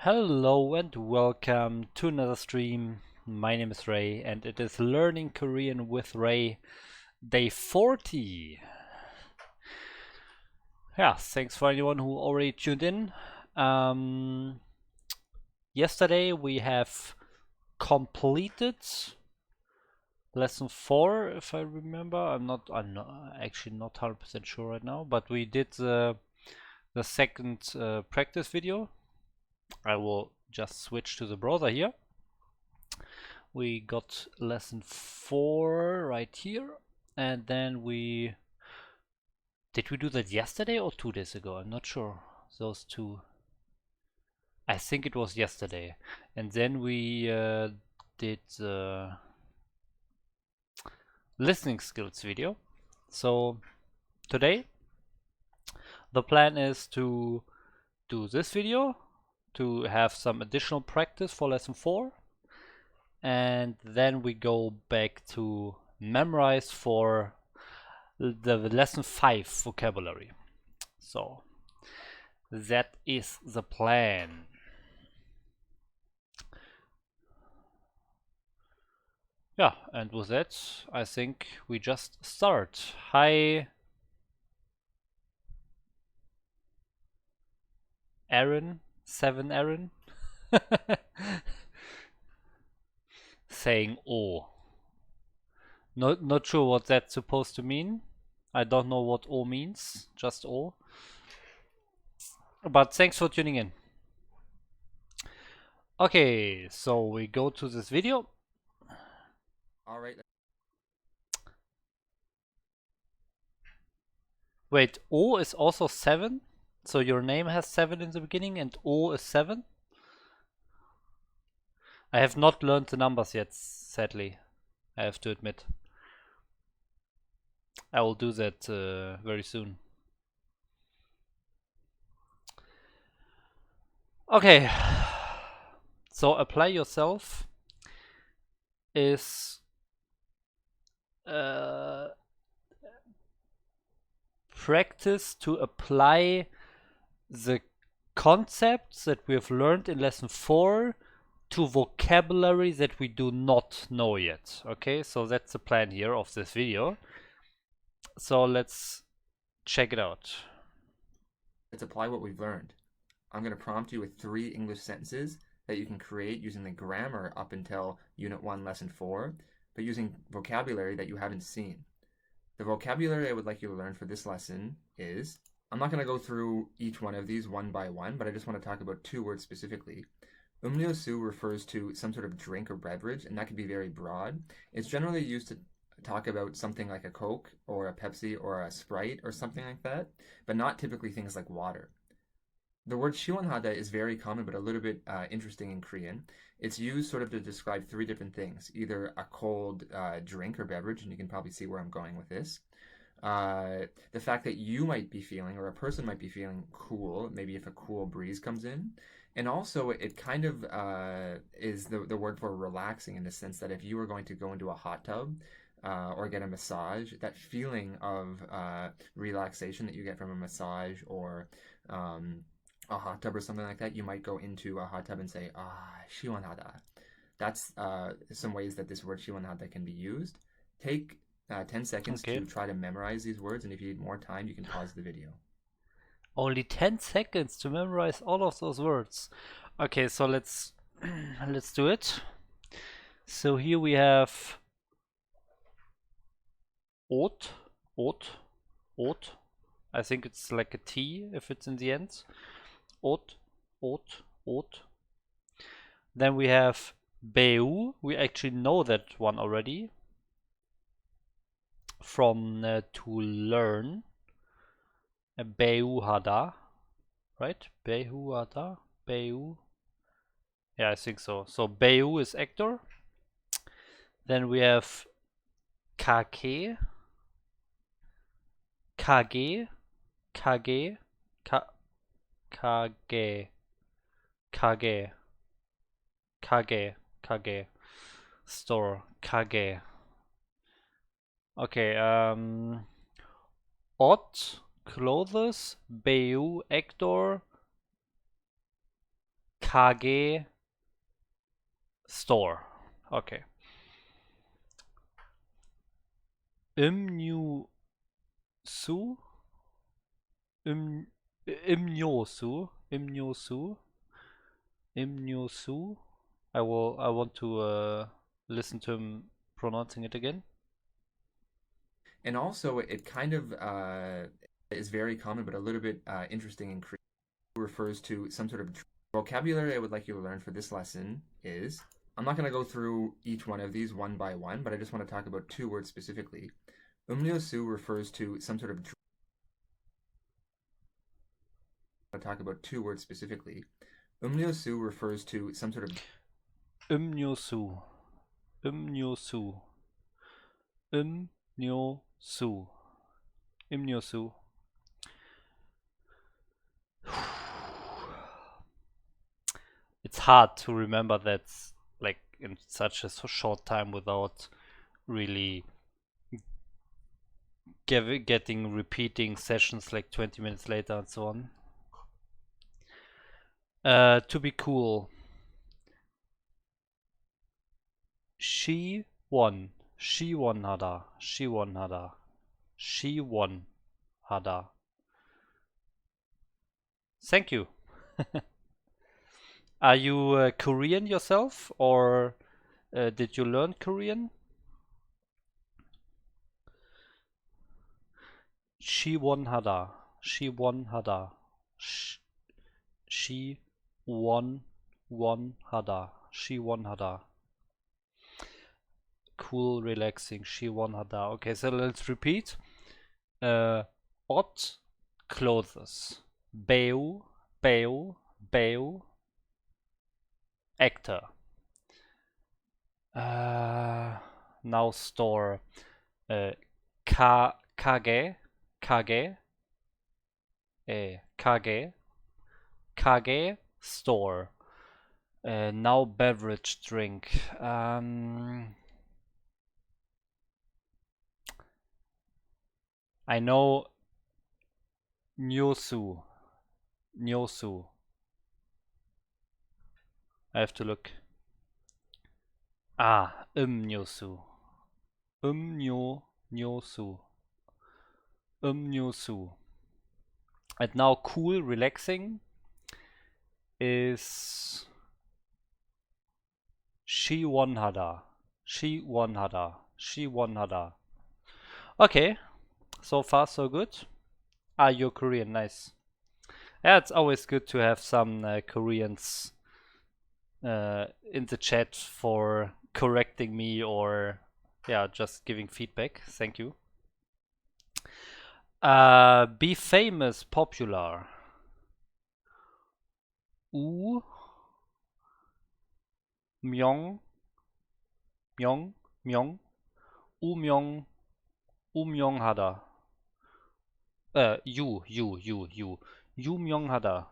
Hello and welcome to another stream. My name is Ray and it is Learning Korean with Ray day 40. Yeah, thanks for anyone who already tuned in. Yesterday we have completed lesson 4, if I remember. I'm actually not 100% sure right now, but we did the second practice video. I will just switch to the browser here. We got lesson 4 right here, and then did we do that yesterday or 2 days ago? I'm not sure. Those two. I think it was yesterday. And then we did the listening skills video. So today the plan is to do this video, to have some additional practice for lesson 4, and then we go back to memorize for the lesson 5 vocabulary. So that is the plan. Yeah, and with that, I think we just start. Hi, Aaron, 7 Aaron, saying "oh." Not sure what that's supposed to mean. I don't know what "oh" means, just "oh." But thanks for tuning in. Okay, so we go to this video. All right. Wait, "oh" is also 7? So your name has 7 in the beginning and "oh" is 7? I have not learned the numbers yet, sadly. I have to admit. I will do that very soon. Okay. So apply yourself is practice to apply the concepts that we have learned in lesson 4 to vocabulary that we do not know yet. Okay, so that's the plan here of this video. So let's check it out. Let's apply what we've learned. I'm going to prompt you with 3 English sentences that you can create using the grammar up until Unit 1, Lesson 4, but using vocabulary that you haven't seen. The vocabulary I would like you to learn for this lesson is, I'm not going to go through each one of these one by one, but I just want to talk about 2 words specifically. Umryosu refers to some sort of drink or beverage, and that can be very broad. It's generally used to talk about something like a Coke or a Pepsi or a Sprite or something like that, but not typically things like water. The word shiwonhada is very common but a little bit interesting in Korean. It's used sort of to describe 3 different things, either a cold drink or beverage, and you can probably see where I'm going with this. The fact that you might be feeling, or a person might be feeling cool, maybe if a cool breeze comes in. And also, it kind of is the word for relaxing in the sense that if you were going to go into a hot tub or get a massage, that feeling of relaxation that you get from a massage or a hot tub or something like that, you might go into a hot tub and say, 시원하다. That's some ways that this word 시원하다 can be used. Take 10 seconds Okay. to try to memorize these words, and if you need more time, you can pause the video. Only 10 seconds to memorize all of those words. Okay, so let's do it. So here we have oat, oat, oat. I think it's like a T if it's in the end. Oat, oat, oat. Then we have Beu. We actually know that one already from to learn. Beuhada, right? Beuhada, Beu. Yeah, I think so. So Beu is actor. Then we have Kake, Kage, Kage, Kage, Kage, Kage, Kage, store, Kage. Okay, Ot, clothes, Beu, actor, Kage store. Okay. Imnyosu. Imnyosu. I want to listen to him pronouncing it again. And also, it kind of is very common, but a little bit interesting and creative. Refers to some sort of vocabulary I would like you to learn for this lesson is. I'm not going to go through each one of these one by one, but I just want to talk about two words specifically. Umnyosu refers to some sort of. Talk about two words specifically. Umnyosu refers to some sort of. Umnyosu. Umnyosu. Umnyosu. Umnyosu. It's hard to remember that like in such a short time without really getting repeating sessions like 20 minutes later and so on. To be cool. She won. She won hada. She won hada. She won hada. Thank you. Are you Korean yourself, or did you learn Korean? She won hada. She won hada. She won hada. She won hada. Cool, relaxing. She won hada. Okay, so let's repeat. Odd clothes. Beu, actor. Now store. Kage, store. Now beverage drink. I know Nyosu. I have to look. Nyosu. Nyosu. And now cool, relaxing is She won hada. She won hada. She won hada. Okay, so far so good. You're Korean, nice. Yeah, it's always good to have some Koreans in the chat for correcting me or just giving feedback. Thank you. Be famous, popular. U Myong Umyonghada. You Umyonghada.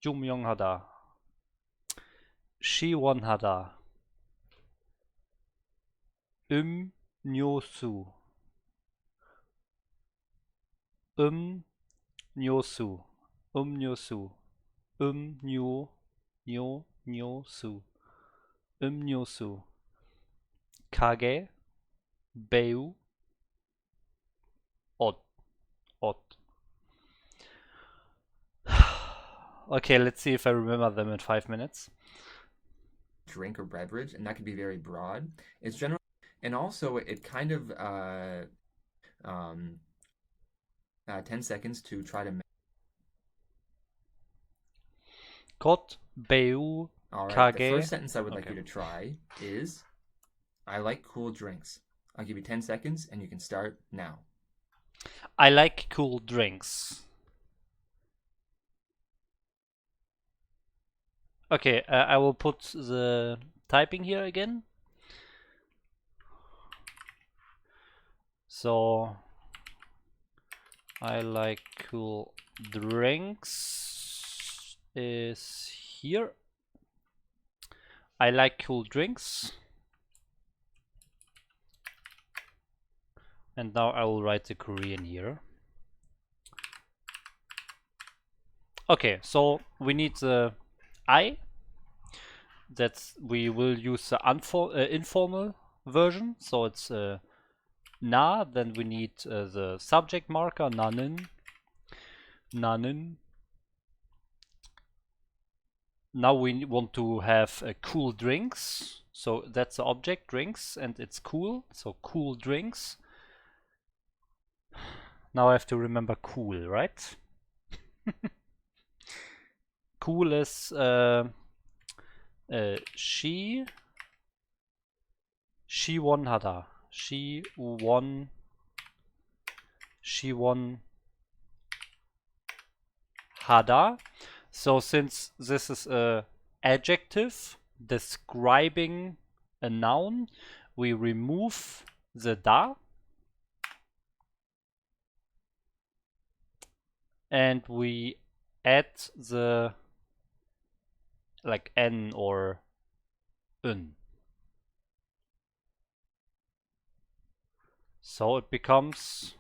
Umyonghada. Shiwonhada. Umnyosu. Umnyosu. Umnyosu. Umnyosu. Kage. Beu. Odd. Okay, let's see if I remember them in 5 minutes. Drink or beverage, and that could be very broad. It's generally, and also it kind of 10 seconds to try to. Kot Beu. All right, Kage. the first sentence I would like you to try is, I like cool drinks. I'll give you 10 seconds and you can start now. I like cool drinks. Okay, I will put the typing here again. So, I like cool drinks is here. I like cool drinks. And now I will write the Korean here. Okay, so we need the I. We will use the informal version. So it's na. Then we need the subject marker nanen. Nanen. Now we want to have cool drinks. So that's the object, drinks, and it's cool. So cool drinks. Now I have to remember cool, right? Cool is she won hada. She won hada. So since this is a adjective describing a noun, we remove the da and we add the like n or un. So it becomes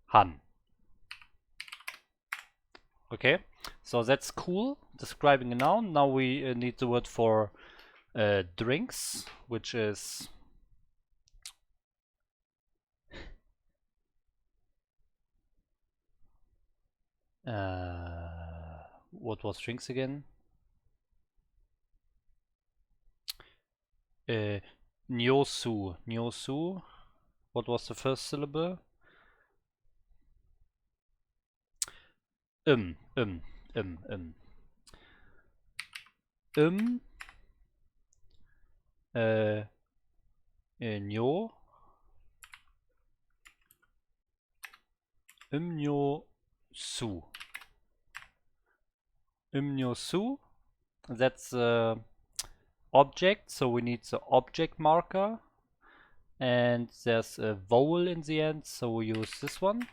han. Okay, so that's cool, describing a noun. Now we need the word for drinks, which is what was drinks again? Nyosu. Nyosu. What was the first syllable? Um. Nyo. Nyosu. Nyosu. That's object, so we need the object marker. And there's a vowel in the end, so we use this one.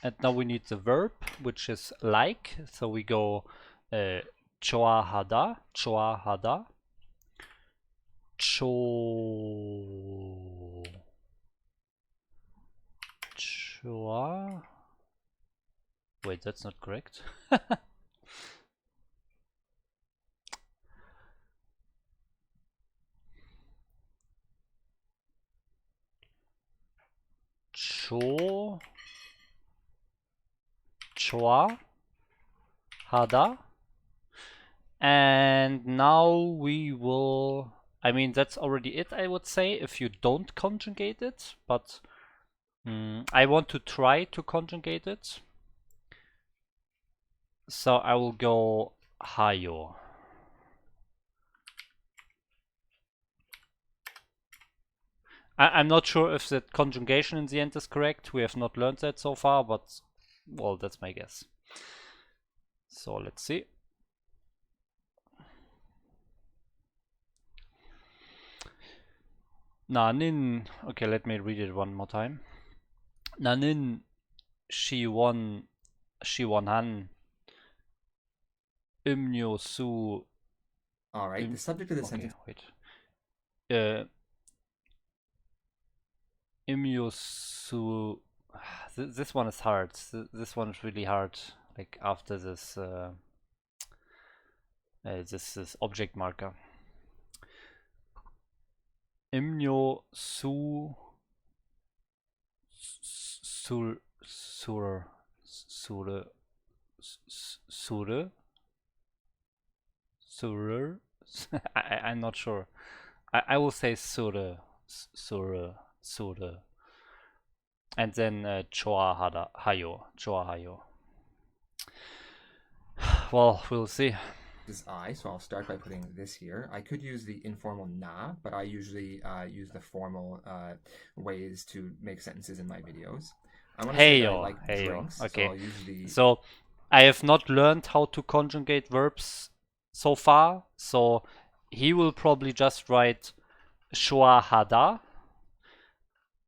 And now we need the verb, which is like, so we go choahada, choahada, choa. Wait, that's not correct. Choa hada. And now we will, I mean, that's already it, I would say, if you don't conjugate it, but I want to try to conjugate it. So I will go hayo. I'm not sure if that conjugation in the end is correct. We have not learned that so far, but well, that's my guess. So let's see. Nanin. Okay, let me read it one more time. Nanin she won han imnyo su. All right. The subject of the sentence. Wait. Imyosu. This one is hard. This one is really hard. Like after this, this object marker. Imyosu. Sur. I'm not sure. I will say sure. And then choa hayo. Well, we'll see. This is I, so I'll start by putting this here. I could use the informal na, but I usually use the formal ways to make sentences in my videos. I want to say that I like drinks, okay. So I'll use the... So I have not learned how to conjugate verbs so far, so he will probably just write shua hada.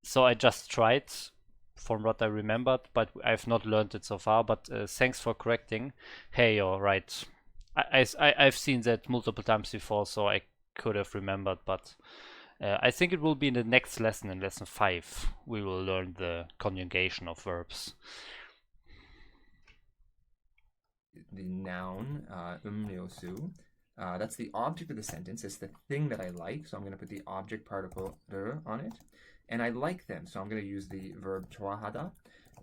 So I just tried from what I remembered, but I've not learned it so far. But thanks for correcting. Hey, you're right. I've seen that multiple times before, so I could have remembered, but I think it will be in the next lesson, in lesson 5. We will learn the conjugation of verbs. The noun, 음료수. That's the object of the sentence. It's the thing that I like. So I'm going to put the object particle on it. And I like them. So I'm going to use the verb 좋아하다.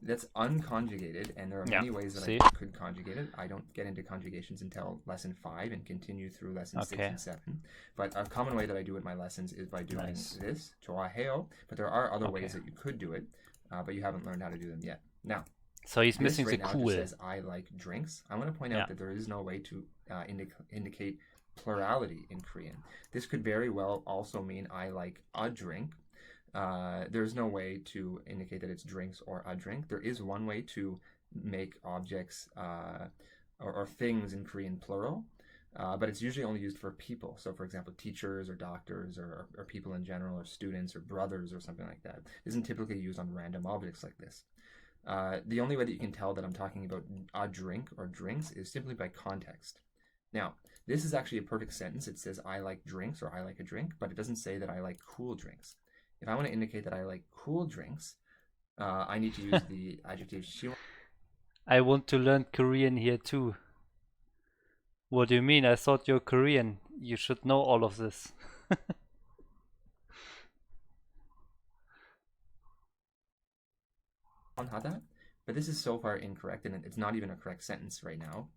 That's unconjugated, and there are many ways that I could conjugate it. I don't get into conjugations until lesson 5 and continue through lessons 6 and 7. But a common way that I do it in my lessons is by doing this, 좋아해요. But there are other ways that you could do it, but you haven't learned how to do them yet. Now, so he's missing right the now cool. Just says I like drinks. I want to point out that there is no way to indicate plurality in Korean. This could very well also mean I like a drink. There's no way to indicate that it's drinks or a drink. There is one way to make objects or things in Korean plural, but it's usually only used for people. So, for example, teachers or doctors or people in general or students or brothers or something like that. It isn't typically used on random objects like this. The only way that you can tell that I'm talking about a drink or drinks is simply by context. Now, this is actually a perfect sentence. It says I like drinks or I like a drink, but it doesn't say that I like cool drinks. If I want to indicate that I like cool drinks, I need to use the adjective 시원. I want to learn Korean here too. What do you mean? I thought you're Korean. You should know all of this. But this is so far incorrect, and it's not even a correct sentence right now,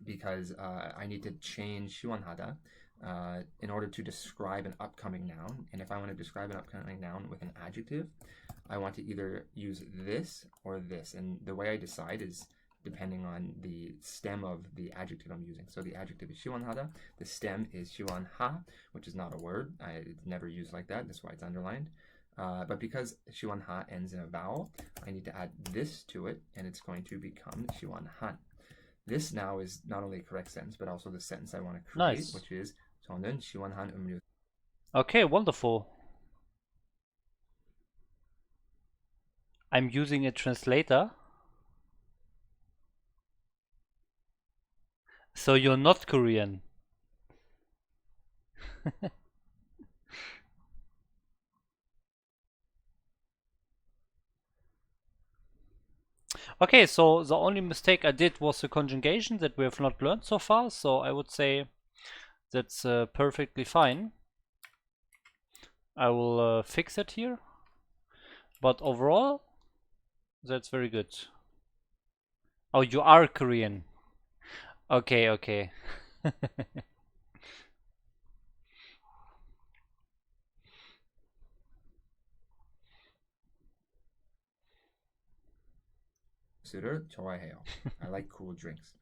because I need to change 시원하다 in order to describe an upcoming noun. And if I want to describe an upcoming noun with an adjective, I want to either use this or this. And the way I decide is depending on the stem of the adjective I'm using. So the adjective is 시원하다. The stem is 시원하, which is not a word. It's never used like that. That's why it's underlined. But because 시원하 ends in a vowel, I need to add this to it, and it's going to become 시원한. This now is not only a correct sentence, but also the sentence I want to create, which is 저는 시원한 음료. Okay, wonderful. I'm using a translator. So you're not Korean. Okay, so the only mistake I did was the conjugation that we have not learned so far, so I would say that's perfectly fine. I will fix it here, but overall, that's very good. Oh, you are Korean. Okay, okay. 술을 좋아해요. I like cool drinks.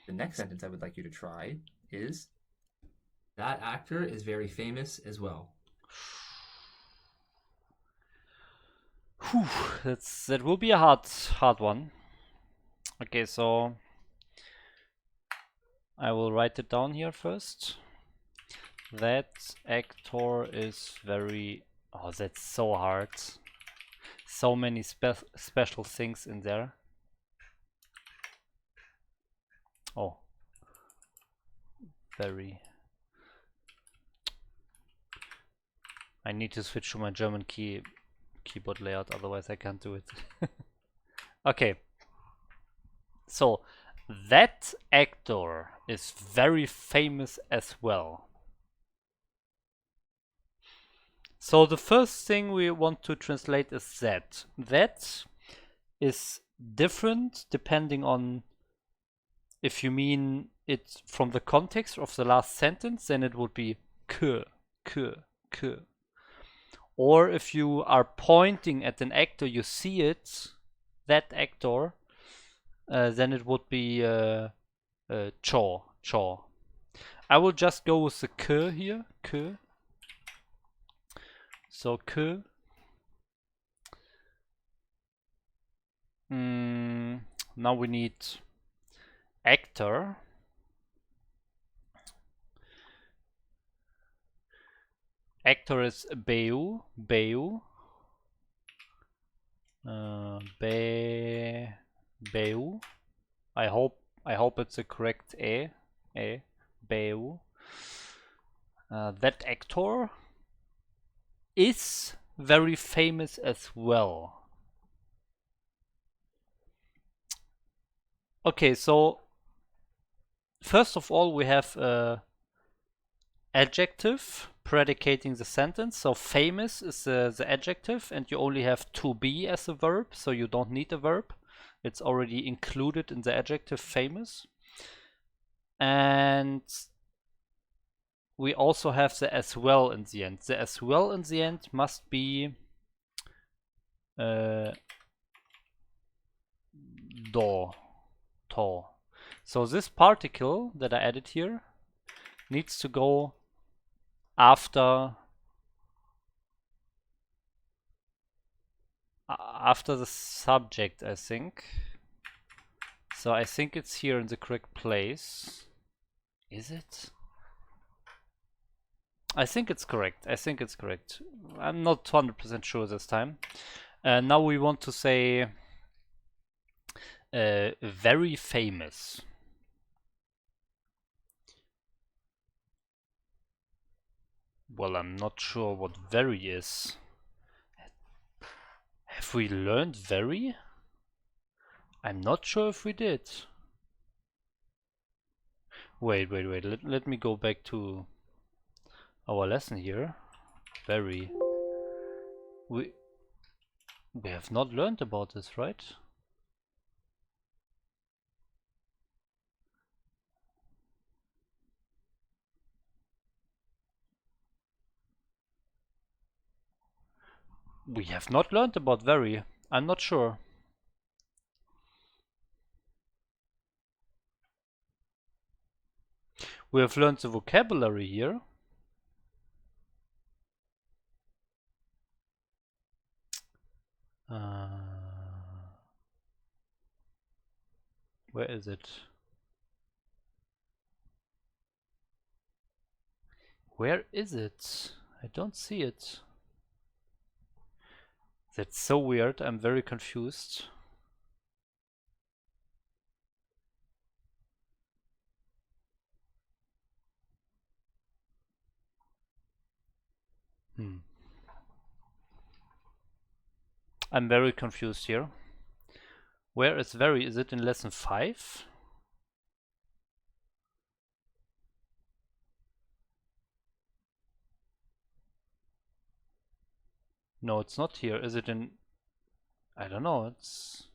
The next sentence I would like you to try is that actor is very famous as well. Whew, that will be a hard one. Okay, so I will write it down here first. That actor is very... Oh, that's so hard. So many special things in there. Oh, very. I need to switch to my German keyboard layout, otherwise I can't do it. Okay. So, that actor is very famous as well. So the first thing we want to translate is that. That is different depending on if you mean it from the context of the last sentence, then it would be k. Or if you are pointing at an actor, you see it, that actor, then it would be chaw. I will just go with the k here, k. So k. Now we need actor. Actor is 배우. 배우. I hope it's a correct 배우. That actor is very famous as well. Okay, so first of all, we have adjective predicating the sentence. So famous is the adjective, and you only have to be as a verb, so you don't need a verb. It's already included in the adjective famous. And we also have the as well in the end. The as well in the end must be do, to. So this particle that I added here needs to go after the subject, I think. So I think it's here in the correct place. Is it? I think it's correct. I think it's correct. I'm not 100% sure this time. Now we want to say very famous. Well, I'm not sure what very is. Have we learned very? I'm not sure if we did. Wait. Let me go back to our lesson here. Very. We have not learned about this, right? We have not learned about very. I'm not sure. We have learned the vocabulary here. Where is it? Where is it? I don't see it. That's so weird. I'm very confused. I'm very confused here. Where is very? Is it in lesson 5? No, it's not here. Is it in... I don't know. It's...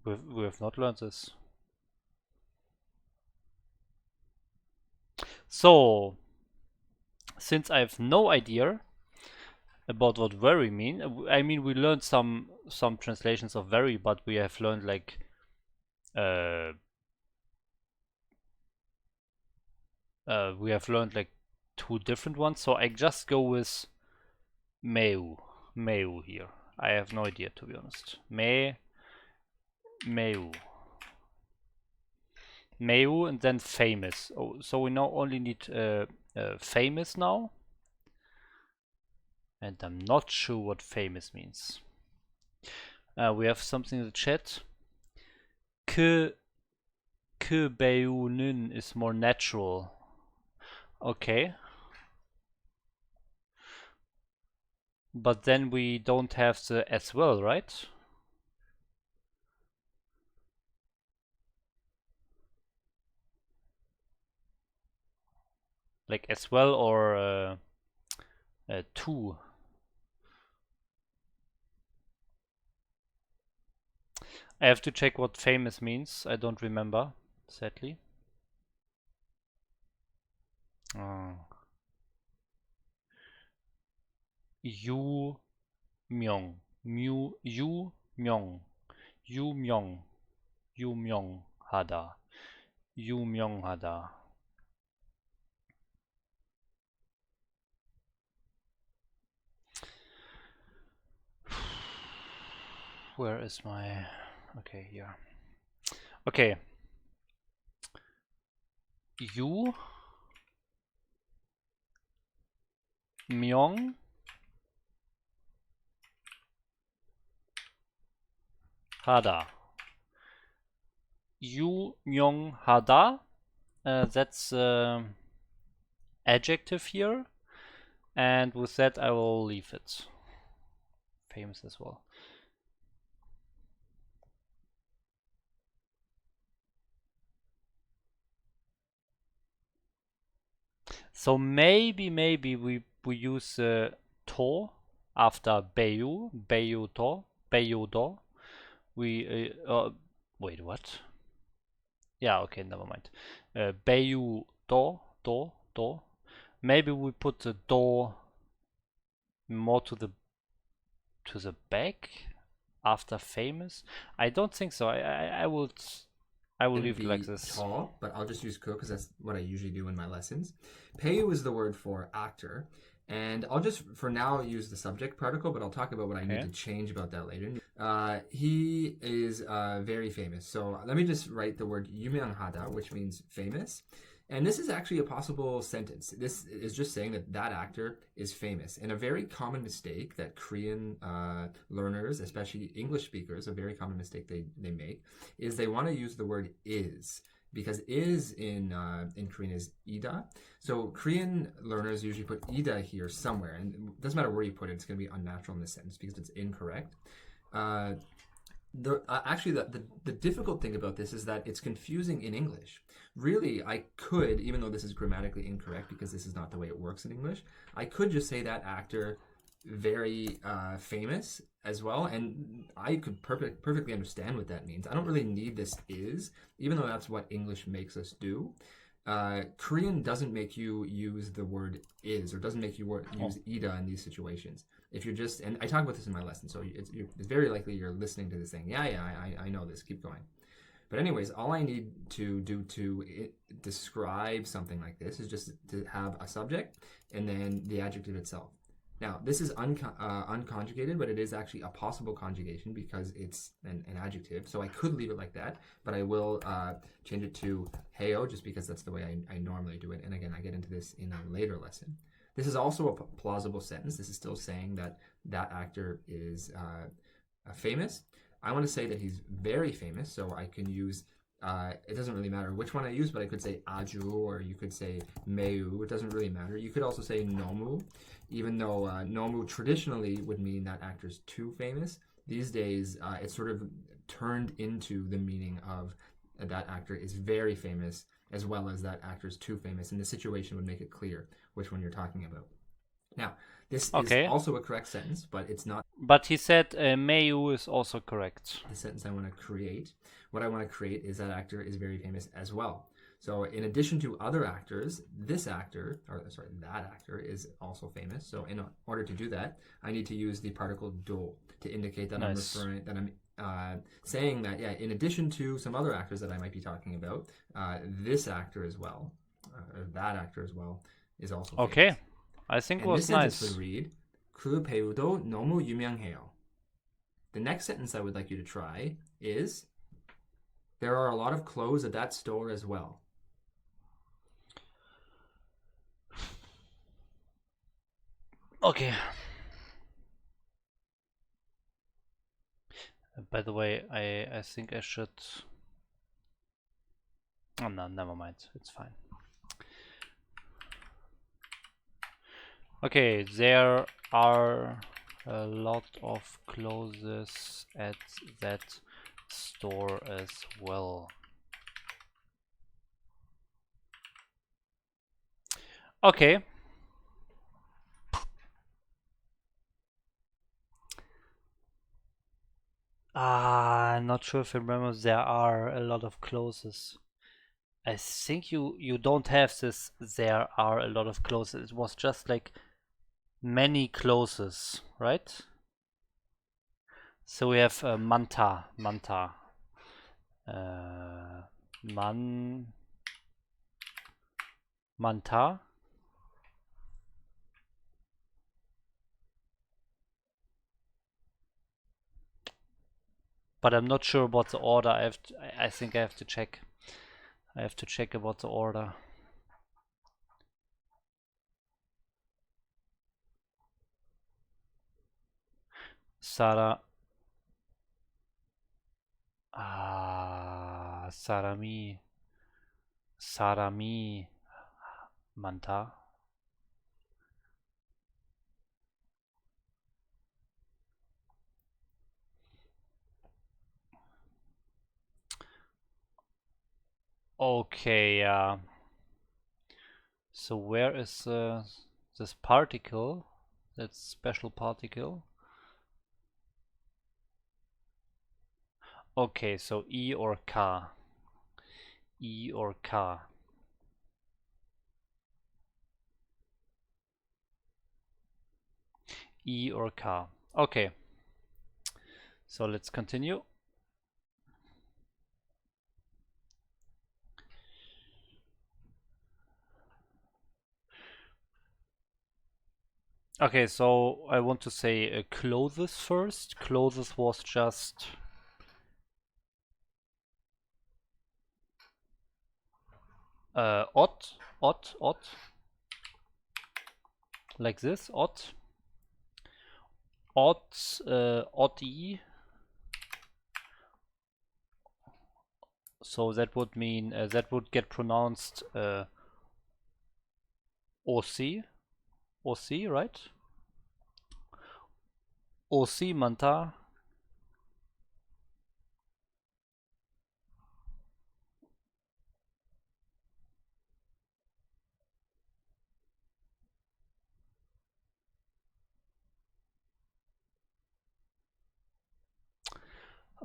We have not learned this. So, since I have no idea about what very mean, I mean we learned some translations of very, but we have learned like we have learned like 2 different ones. So I just go with meu here. I have no idea, to be honest. Meu, and then famous. Oh, so we now only need famous now. And I'm not sure what famous means. We have something in the chat. Beunun is more natural. Okay. But then we don't have the as well, right? Like as well or to. I have to check what famous means. I don't remember, sadly. Yu Myung. Yu Myung. Yu Myung. Yu Myung Hada. Yu Myung Hada. Where is my... Okay, here. Okay. Yu Myung Hada. Yu Myung Hada that's adjective here, and with that I will leave it famous as well. So maybe we use to after Bayu do. We wait, what? Yeah, okay, never mind. Bayu do. Maybe we put the do more to the back after famous. I don't think so. I will Gonna leave it like be this. tall, but I'll just use ko because that's what I usually do in my lessons. Peiyu is the word for actor, and I'll just for now use the subject particle, but I'll talk about what I need Okay. to change about that later. He is very famous. So let me just write the word 유명하다, which means famous. And this is actually a possible sentence. This is just saying that that actor is famous. And a very common mistake that Korean learners, especially English speakers, a very common mistake they make is they want to use the word is because is in Korean is ida. So Korean learners usually put ida here somewhere, and it doesn't matter where you put it, it's going to be unnatural in this sentence because it's incorrect. Uh, actually the difficult thing about this is that it's confusing in English. Really, I could, even though this is grammatically incorrect because this is not the way it works in English, I could just say that actor very famous as well, and I could perfectly understand what that means. I don't really need this is, even though that's what English makes us do. Korean doesn't make you use the word is or doesn't make you use ida in these situations. If you're just, and I talk about this in my lesson, so it's very likely you're listening to this thing. Yeah, I know this. Keep going. But anyways, all I need to do to describe something like this is just to have a subject and then the adjective itself. Now, this is unconjugated, but it is actually a possible conjugation because it's an adjective. So I could leave it like that, but I will change it to heyo just because that's the way I normally do it. And again, I get into this in a later lesson. This is also a plausible sentence. This is still saying that that actor is famous. I want to say that he's very famous, so I can use. It doesn't really matter which one I use, but I could say aju or you could say meu. It doesn't really matter. You could also say nomu, even though nomu traditionally would mean that actor's too famous. These days, it's sort of turned into the meaning of that actor is very famous, as well as that actor's too famous, and the situation would make it clear which one you're talking about. Now, this is Okay. also a correct sentence, but it's not But he said Mayu is also correct. the sentence I want to create. What I want to create is that actor is very famous as well. So, in addition to other actors, this actor, or sorry, that actor is also famous. So, in order to do that, I need to use the particle do to indicate that Nice. I'm saying that, yeah, in addition to some other actors that I might be talking about, this actor as well, or that actor as well, is also famous. Okay. I think it And this was sentence nice. would read, 그 배우도 너무 유명해요. The next sentence I would like you to try is, there are a lot of clothes at that store as well. Okay. By the way, I think I should. Oh no, never mind. It's fine. Okay, there are a lot of clothes at that store as well. Okay. I'm not sure if I remember. There are a lot of clothes. I think you don't have this. There are a lot of clothes. It was just like many clothes, right? So we have manta, man, manta. But I'm not sure about the order. I think I have to check. I have to check about the order. Sara. Sarami. Sarami manta. Okay, so where is this particle? That special particle? Okay, so E or K. E or K. E or K. Okay. So let's continue. Okay, so I want to say clothes first. Clothes was just odd, like this, odd E. So that would mean that would get pronounced OC, right? OC manta.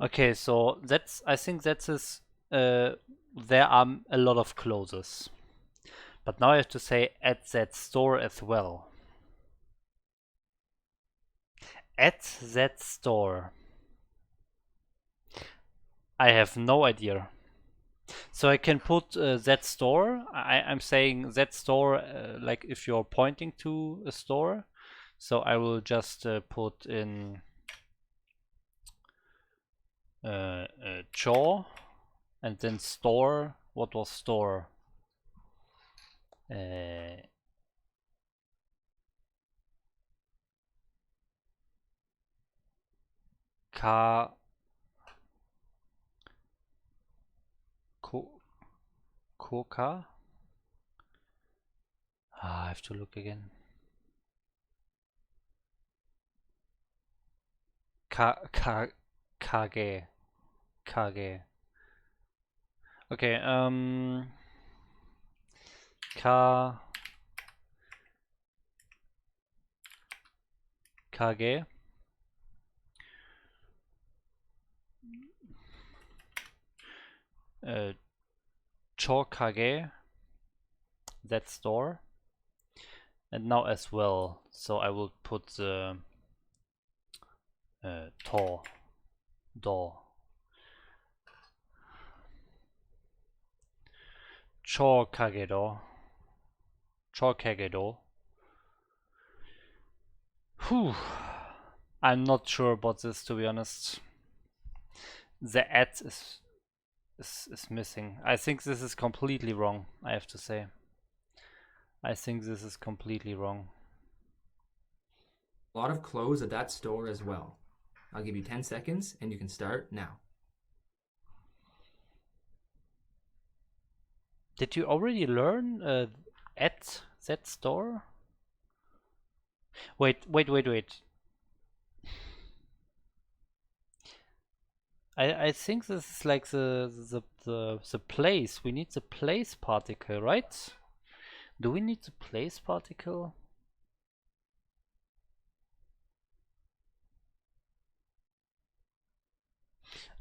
Okay, so that's, I think that's his, there are a lot of clothes. But now I have to say at that store as well. At that store. I have no idea. So I can put that store. I'm saying that store, like if you're pointing to a store. So I will just put in jaw and then store. What was store? Ka Koka. I have to look again. Kage. Kage. Okay, Kage. Chokage. That store. And now as well, so I will put the door. Chokagedo. Whew. I'm not sure about this, to be honest. The at is missing. I think this is completely wrong, I have to say. I think this is completely wrong. A lot of clothes at that store as well. I'll give you 10 seconds and you can start now. Did you already learn at that store? Wait. I think this is like the place. We need the place particle, right? Do we need the place particle?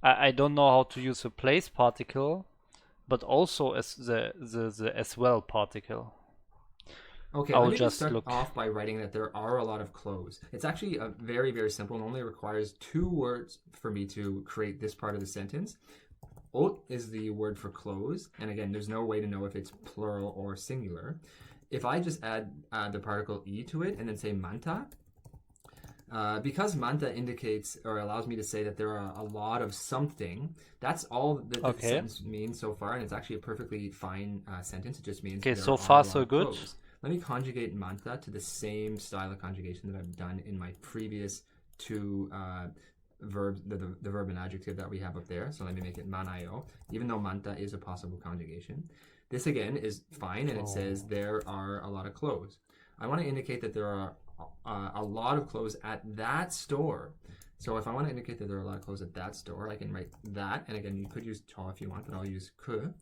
I don't know how to use a place particle, but also as the as well particle. Okay, I'll let me just just start look. off by writing that there are a lot of clothes. It's actually very, very simple and only requires 2 words for me to create this part of the sentence. Haute is the word for clothes, and again, there's no way to know if it's plural or singular. If I just add the particle e to it and then say manta, because manta indicates or allows me to say that there are a lot of something, that's all that the sentence means so far, and it's actually a perfectly fine sentence. It just means Okay, there so are far a lot so of good. clothes. Let me conjugate manta to the same style of conjugation that I've done in my previous 2 verb, the verb and adjective that we have up there. So let me make it manayo, even though manta is a possible conjugation. This again is fine, and it says there are a lot of clothes. I want to indicate that there are a lot of clothes at that store. So if I want to indicate that there are a lot of clothes at that store, I can write that. And again, you could use to if you want, but I'll use ku.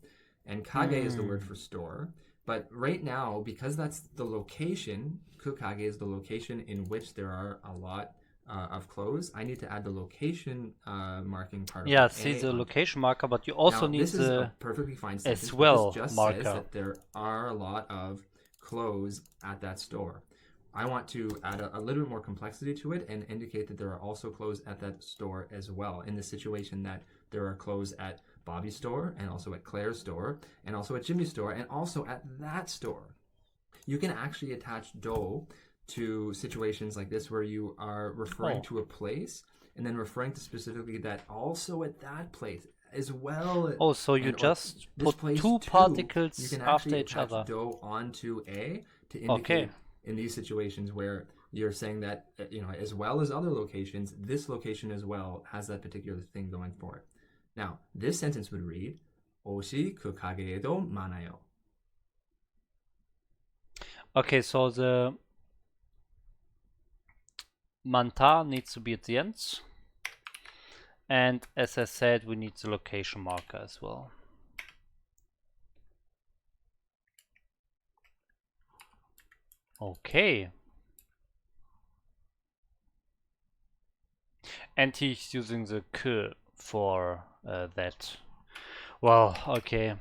And kage is the word for store. But right now, because that's the location, kukage is the location in which there are a lot of clothes, I need to add the location marking part. Yeah, see the location marker, but you also now, need this is a perfectly fine sentence, as well but this just marker. says that there are a lot of clothes at that store. I want to add a little bit more complexity to it and indicate that there are also clothes at that store as well, in the situation that there are clothes at Bobby's store and also at Claire's store and also at Jimmy's store and also at that store. You can actually attach do to situations like this where you are referring to a place and then referring to specifically that also at that place as well. Oh, so you just put two particles you can after actually each attach other. Do onto a to indicate in these situations where you're saying that, you know, as well as other locations, this location as well has that particular thing going for it. Now, this sentence would read, 옷이 그 가게에도 많아요. Okay, so the manta needs to be at the end. And as I said, we need the location marker as well. Okay. And he's using the k for that. Well, okay.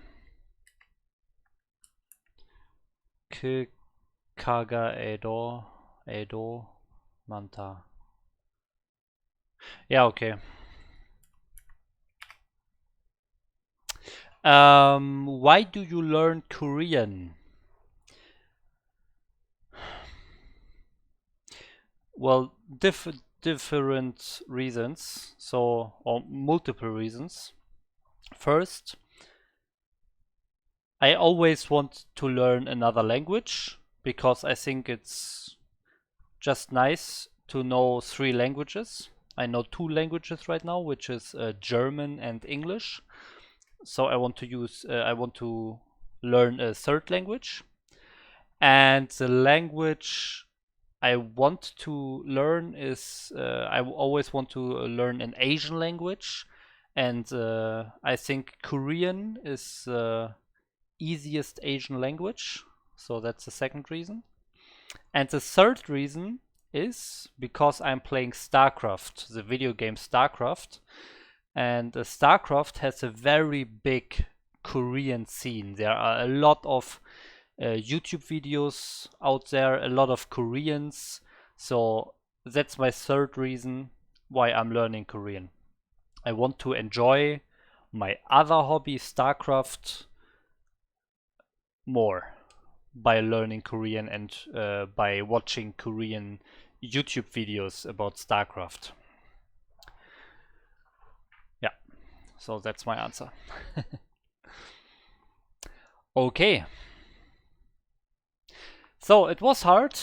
K kaga edo manta. Yeah, okay. Why do you learn Korean? Well, different reasons, or multiple reasons. First, I always want to learn another language because I think it's just nice to know 3 languages. I know 2 languages right now, which is German and English. So I want to learn a 3rd language. And the language I want to learn is I always want to learn an Asian language, and I think Korean is the easiest Asian language, so that's the 2nd reason. And the 3rd reason is because I'm playing StarCraft, the video game StarCraft, and StarCraft has a very big Korean scene. There are a lot of YouTube videos out there, a lot of Koreans, so that's my 3rd reason why I'm learning Korean. I want to enjoy my other hobby, StarCraft, more by learning Korean and by watching Korean YouTube videos about StarCraft. Yeah, so that's my answer. Okay. So it was hard.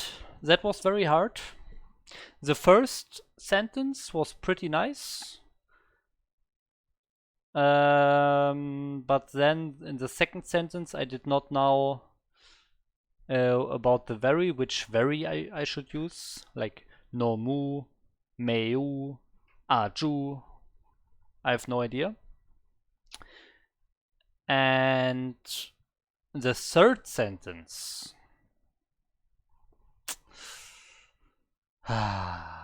That was very hard. The first sentence was pretty nice. But then in the 2nd sentence I did not know about the very, which very I should use, like nomu, meu, aju. I have no idea. And the 3rd sentence, I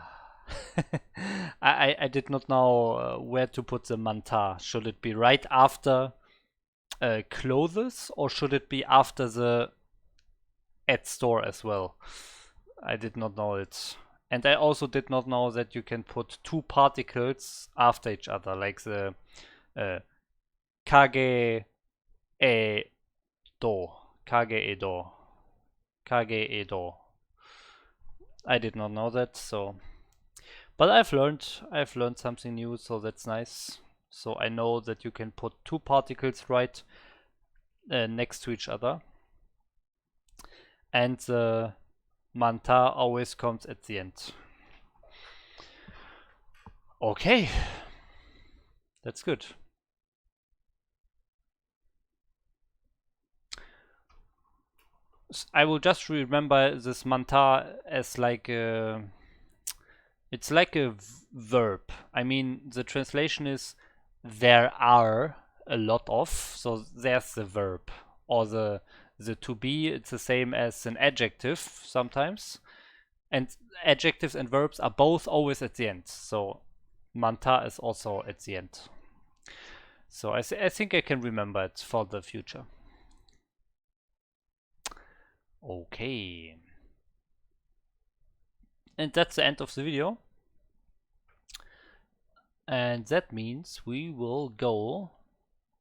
did not know where to put the manta. Should it be right after clothes, or should it be after the at store as well? I did not know it. And I also did not know that you can put 2 particles after each other, like the kage e do, kage e do, kage e do. I did not know that, so, but I've learned something new, so that's nice. So I know that you can put 2 particles right next to each other, and the manta always comes at the end. Okay, that's good. I will just remember this manta as like a, it's like a verb. I mean, the translation is there are a lot of, so there's the verb. Or the to be, it's the same as an adjective sometimes. And adjectives and verbs are both always at the end. So manta is also at the end. So I think I can remember it for the future. Okay. And that's the end of the video. And that means we will go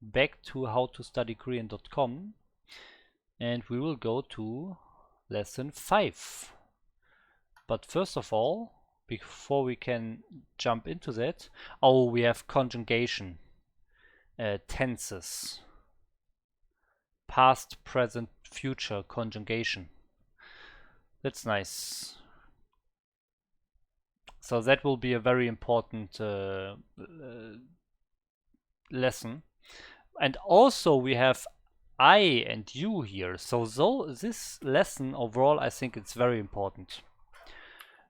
back to howtostudykorean.com and we will go to lesson 5. But first of all, before we can jump into that, we have conjugation, tenses, past, present, future conjugation. That's nice. So that will be a very important lesson. And also we have I and you here. So this lesson overall, I think it's very important.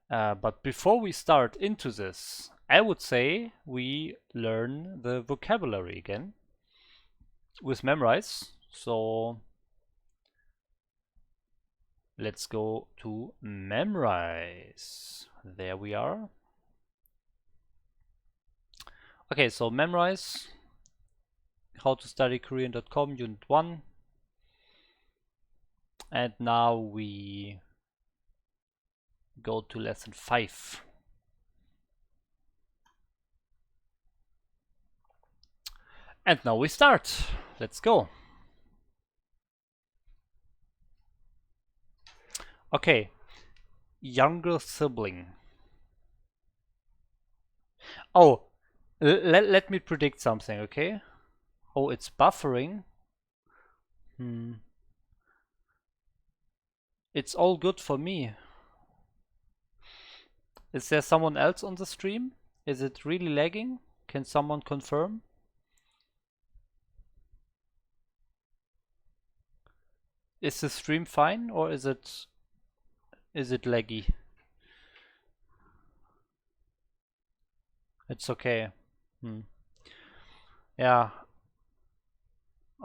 But before we start into this, I would say we learn the vocabulary again with MasterReY. So let's go to MasterReY. There we are. Okay, so MasterReY, howtostudykorean.com, Unit 1. And now we go to lesson 5. And now we start. Let's go. Okay, younger sibling. Oh, let me predict something, okay? Oh, it's buffering. It's all good for me. Is there someone else on the stream? Is it really lagging? Can someone confirm? Is the stream fine or is it laggy? It's okay. Yeah.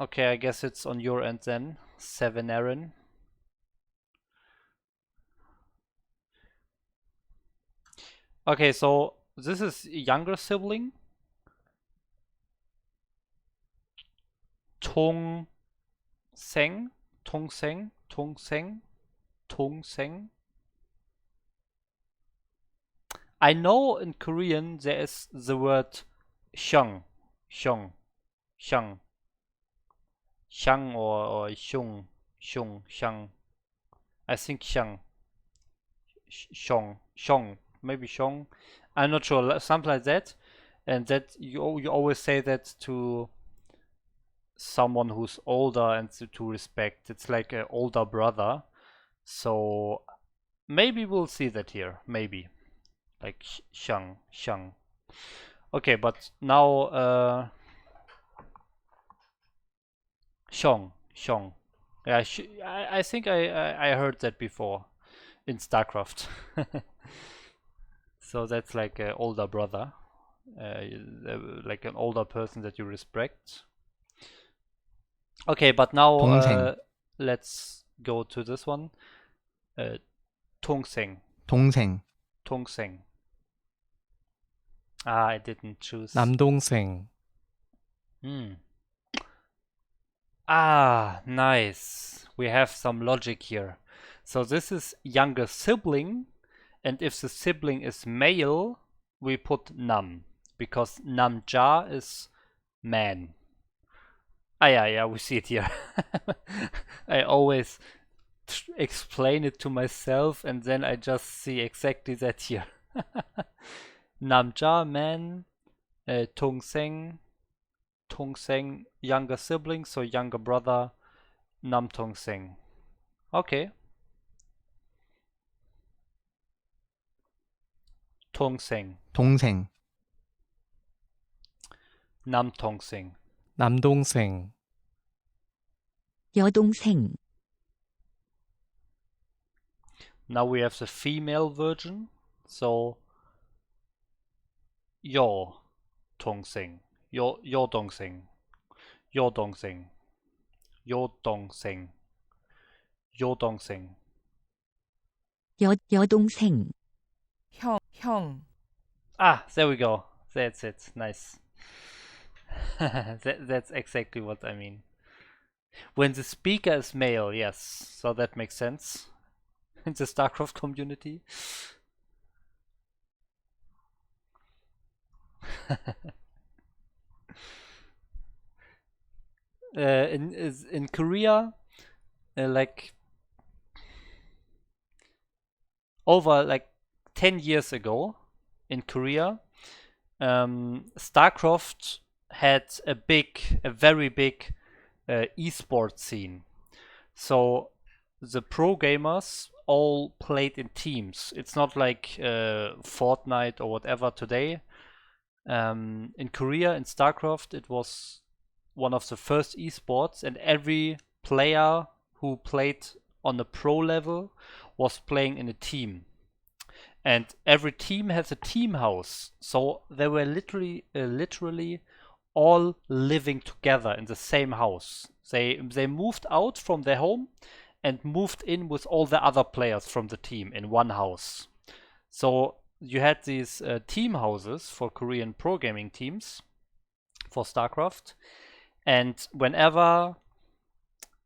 Okay, I guess it's on your end then. 7 Aaron. Okay, so this is younger sibling. Tong Seng. Tong Seng. Tong Seng. Tong Seng. I know in Korean there is the word hyung. Hyung. Hyung. Hyung or hyung. Hyung. Hyung. I think hyung. Hyung. Hyung. Maybe hyung. I'm not sure. Something like that. And that you always say that to someone who's older and to respect. It's like an older brother. So maybe we'll see that here. Maybe. Like hyung. Hyung. Okay, but now Xiong, Xiong. Yeah, I think I heard that before in StarCraft. So that's like an older brother, like an older person that you respect. Okay, but now 동생. let's go to this one. 동생, 동생. 동생. Ah, I didn't choose. 남동생. Ah, nice. We have some logic here. So this is younger sibling, and if the sibling is male, we put nam, because namja is man. Ah, yeah, we see it here. I always explain it to myself, and then I just see exactly that here. Namja, man, Tongseng, Tongseng, younger sibling, so younger brother, Nam Tongseng. Okay. Tongseng. 동생. 남동생. 남동생, 여동생, Now we have the female version. So your 동생. Your 동생. Your 동생. Your 동생. Your 동생. 여동생, 형, Ah, there we go. That's it. Nice. That's exactly what I mean. When the speaker is male, yes. So that makes sense in the StarCraft community. In Korea, like over like 10 years ago in Korea, StarCraft had a very big esports scene. So the pro gamers all played in teams. It's not like Fortnite or whatever today. In Korea, in StarCraft, it was one of the first esports, and every player who played on the pro level was playing in a team. And every team has a team house. So they were literally all living together in the same house. They moved out from their home and moved in with all the other players from the team in one house. So you had these team houses for Korean pro gaming teams for StarCraft, and whenever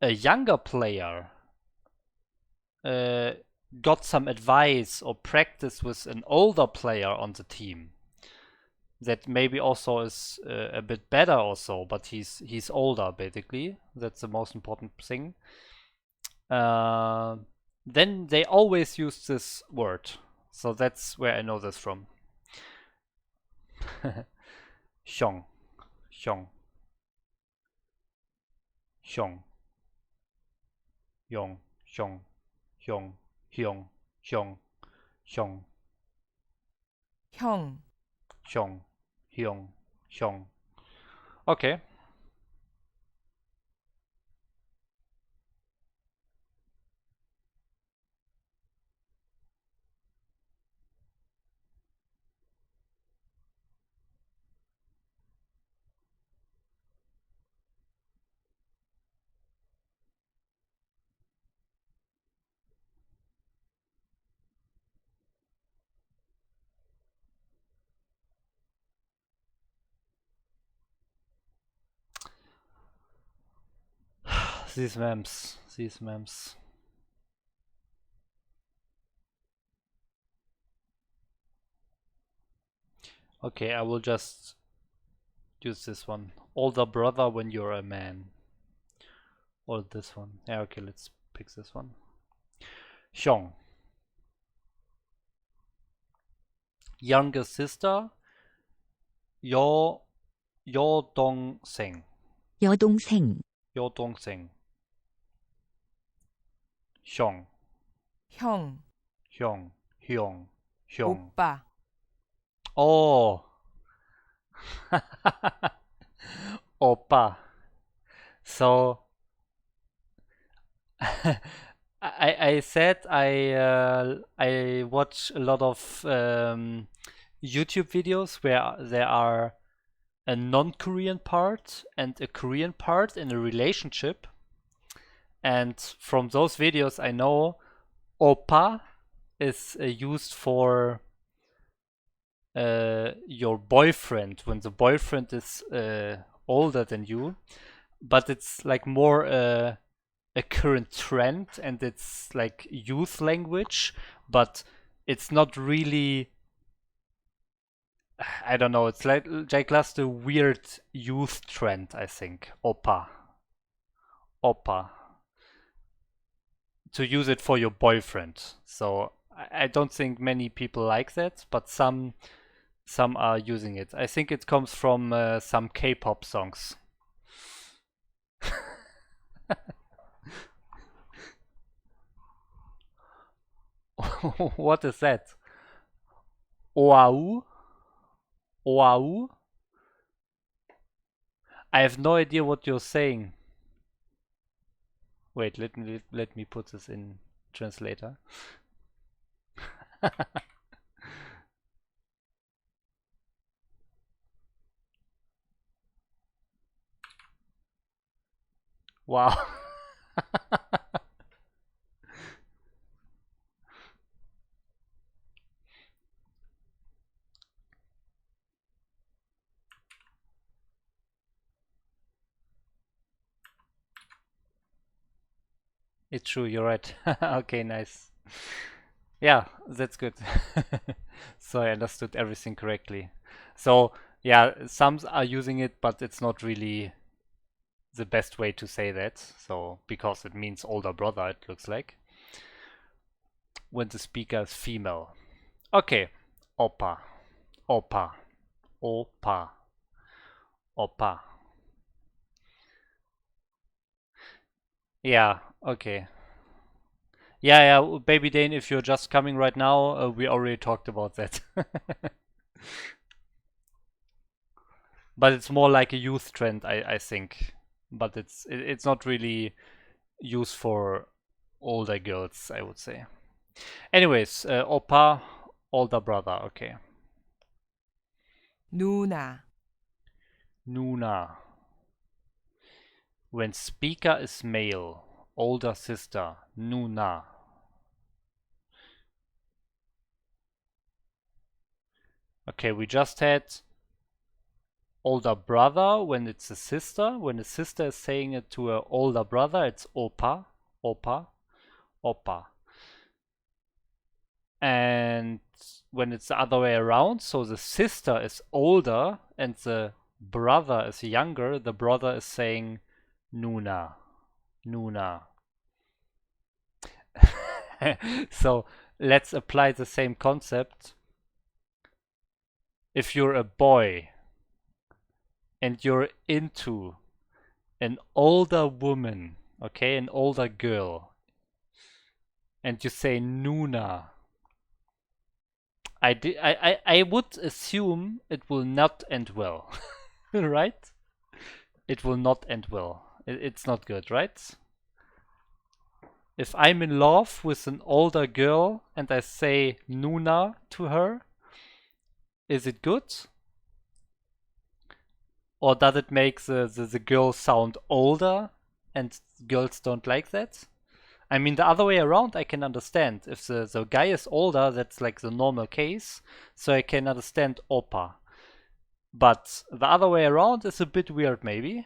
a younger player got some advice or practice with an older player on the team that maybe also is a bit better also, but he's older basically. That's the most important thing. Then they always use this word. So that's where I know this from. 형, 형, 형, 형, 형, 형, 형, 형, 형, 형, 형, 형, 형. Okay. These memes. Okay, I will just use this one. Older brother when you're a man. Or this one. Yeah, okay, let's pick this one. 형. Younger sister. 여동생. 여동생, 여동생. 형. 형, 형. 형. 형. 오빠, Oh. Oppa. So I said I watch a lot of YouTube videos where there are a non-Korean part and a Korean part in a relationship, and from those videos I know oppa is used for your boyfriend when the boyfriend is older than you, but it's like more a current trend and it's like youth language, but it's not really, I don't know, it's like just a weird youth trend, I think. Oppa. To use it for your boyfriend. So I don't think many people like that, but some are using it. I think it comes from some K-pop songs. What is that? Oau? Oau? I have no idea what you're saying. Wait, let me put this in translator. Wow. It's true, you're right. Okay, nice. Yeah, that's good. So I understood everything correctly. So yeah, some are using it, but it's not really the best way to say that. So because it means older brother, it looks like. When the speaker is female. Okay. Opa. Opa. Opa. Opa. Yeah, okay. Yeah, yeah, Baby Dane, if you're just coming right now, we already talked about that. But it's more like a youth trend, I think. But it's not really used for older girls, I would say. Anyways, Opa, older brother, okay. 누나, Nuna. When speaker is male, older sister, Nuna. Okay, we just had older brother when it's a sister. When a sister is saying it to her older brother, it's Opa, Opa, Opa. And when it's the other way around, so the sister is older and the brother is younger, the brother is saying Nuna, Nuna. So let's apply the same concept. If you're a boy and you're into an older woman, okay, an older girl, and you say Nuna, I would assume it will not end well, right? It will not end well. It's not good, right? If I'm in love with an older girl and I say Nuna to her, is it good? Or does it make the girl sound older and girls don't like that? I mean, the other way around, I can understand. If the guy is older, that's like the normal case, so I can understand Opa. But the other way around is a bit weird, maybe.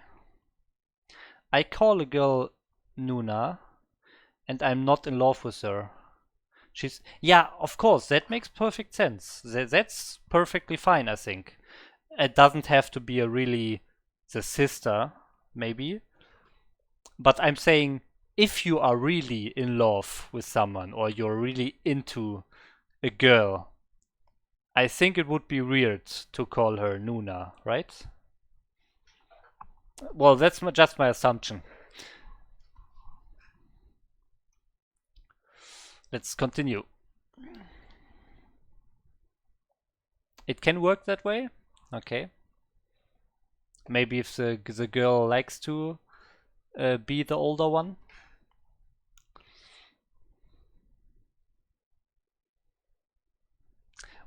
I call a girl Nuna, and I'm not in love with her. She's, yeah, of course, that makes perfect sense. That's perfectly fine, I think. It doesn't have to be a really the sister, maybe. But I'm saying if you are really in love with someone or you're really into a girl, I think it would be weird to call her Nuna, right? Well, that's just my assumption. Let's continue. It can work that way? Okay. Maybe if the girl likes to be the older one.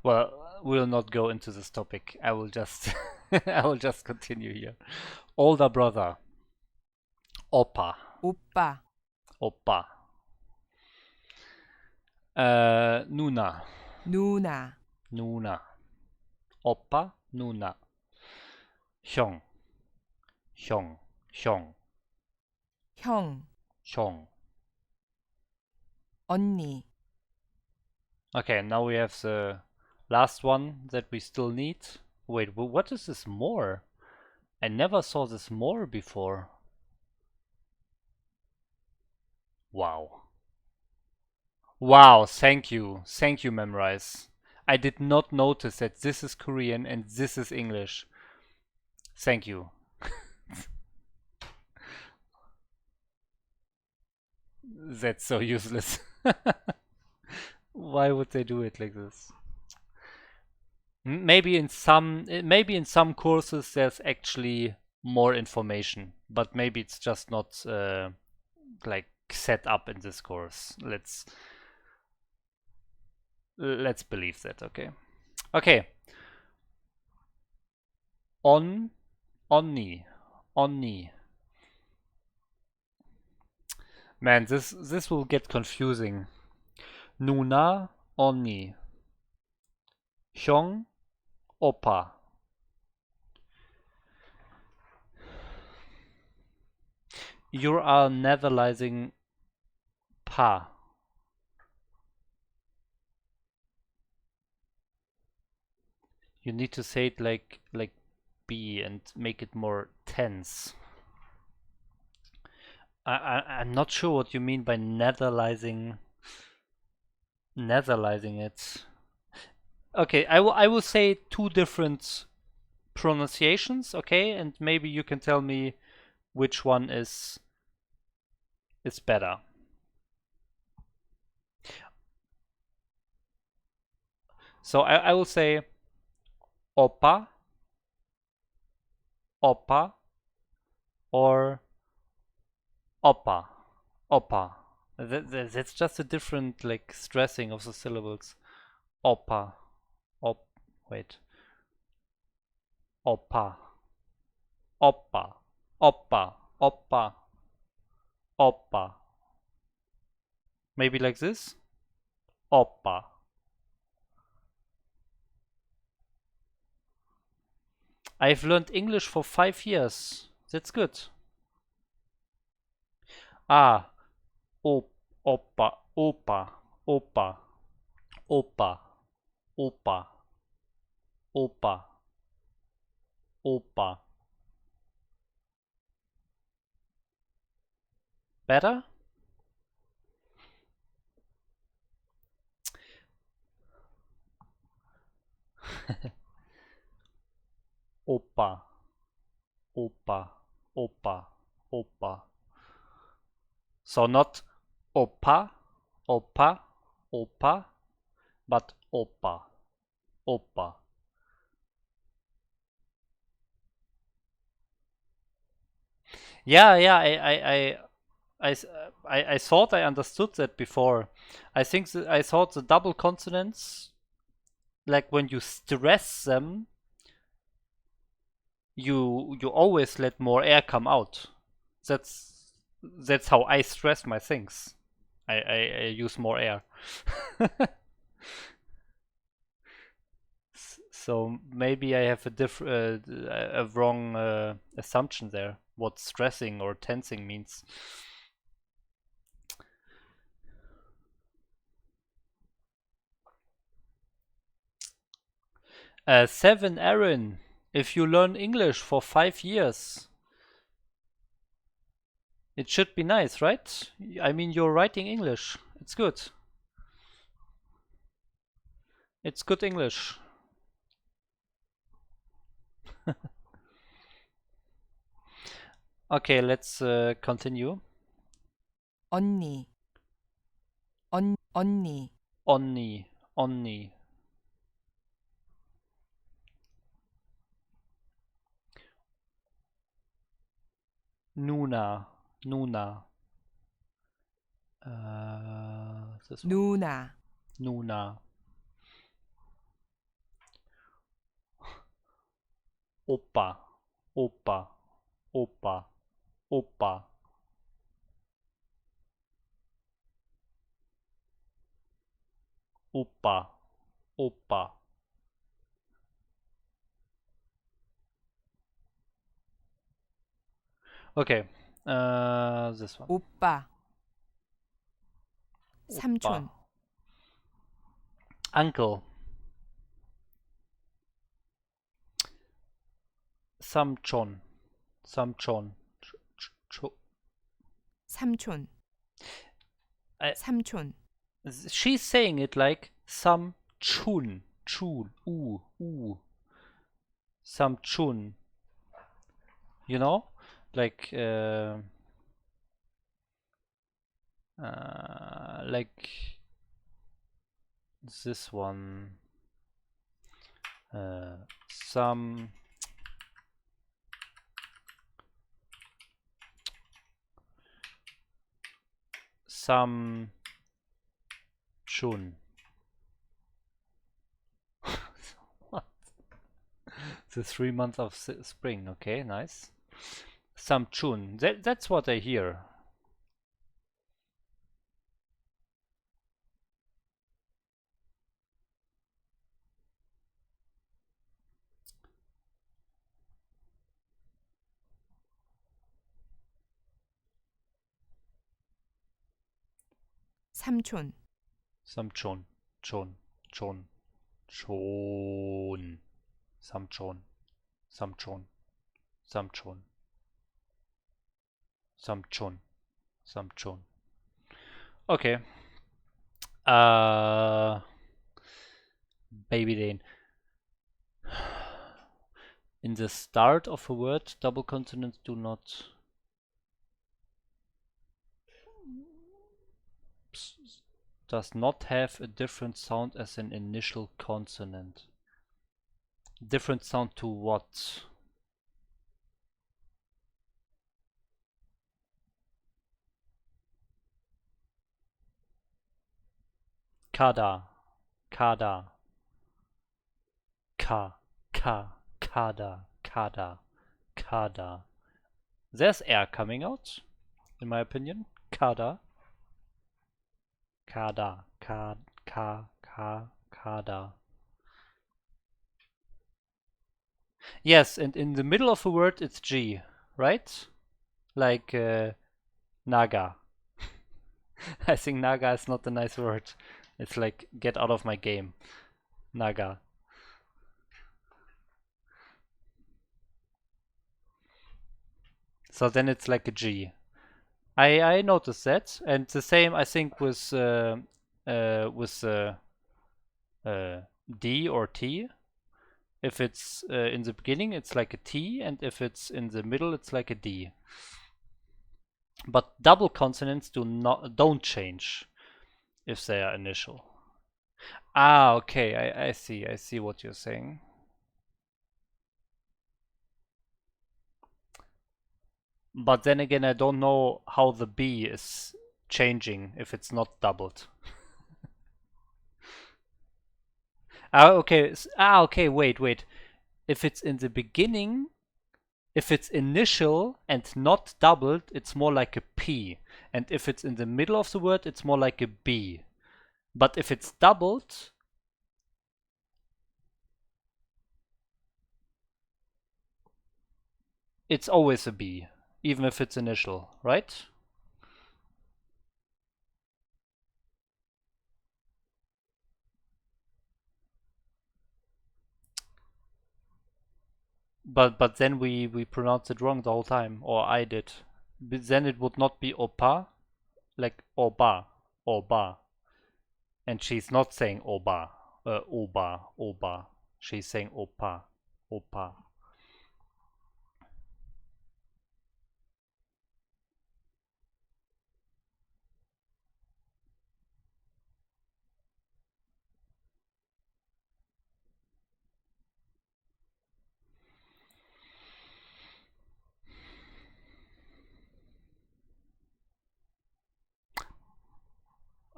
Well, we'll not go into this topic. I will just I will just continue here. Older brother. Opa. 오빠, Opa. Nuna. 누나, Nuna. Opa. Nuna. 형. 형. 형. 형, 형. 언니, Okay, now we have the last one that we still need. Wait, what is this more? I never saw this more before. Wow. Wow, thank you. Thank you, MasterReY. I did not notice that this is Korean and this is English. Thank you. That's so useless. Why would they do it like this? Maybe in some courses there's actually more information, but maybe it's just not like set up in this course. Let's believe that. Okay. Okay. Onni. Man, this will get confusing. Nuna, onni. Hyong, oppa. You are natalizing pa. You need to say it like B and make it more tense. I'm not sure what you mean by natalizing it. Okay, I will say two different pronunciations, okay, and maybe you can tell me which one is better. So I will say oppa, or oppa. That's just a different like stressing of the syllables. Oppa, wait. Oppa, oppa. Maybe like this. Oppa. I've learned English for 5 years. That's good. Ah, oppa, oppa. Better? Oppa. So not oppa, but oppa. Yeah, I thought I understood that before. I think I thought the double consonants, like when you stress them, you always let more air come out. That's how I stress my things. I use more air. So maybe I have a wrong assumption there. What stressing or tensing means. Seven, Aaron. If you learn English for 5 years, it should be nice, right? I mean, you're writing English. It's good. It's good English. Okay, let's continue. 언니, 언니, Onni. Nuna. This one. 누나, Nuna. Oppa. Oppa. Okay. This one. 오빠, 삼촌, Uncle. Samchon. 삼촌, 삼촌, She's saying it like Samchun. Samchun. You know? Like like this one. Some Some chun. What? The 3 months of spring. Okay, nice. Some chun. That's what I hear. 삼촌, Some chon. Chon. Chon. Chon. Some chon. Some chon. Some chon. Some chon. Some chon. Okay. Baby Dane. In the start of a word, double consonants do not does not have a different sound as an initial consonant. Different sound to what? Kada. Kada. Kada. Kada. There's air coming out, in my opinion. Kada. Kada. Kada. Yes, and in the middle of a word it's G, right? Like Naga. I think Naga is not a nice word. It's like, get out of my game. Naga. So then it's like a G. I noticed that, and the same I think with D or T. If it's in the beginning, it's like a T, and if it's in the middle, it's like a D. But double consonants don't change if they are initial. Ah, okay, I see what you're saying. But then again, I don't know how the B is changing if it's not doubled. Okay, wait. If it's in the beginning, if it's initial and not doubled, it's more like a P. And if it's in the middle of the word, it's more like a B. But if it's doubled, it's always a B, even if it's initial, right? But then we pronounced it wrong the whole time, or I did. But then it would not be opa, like oba. And she's not saying oba, oba. She's saying opa.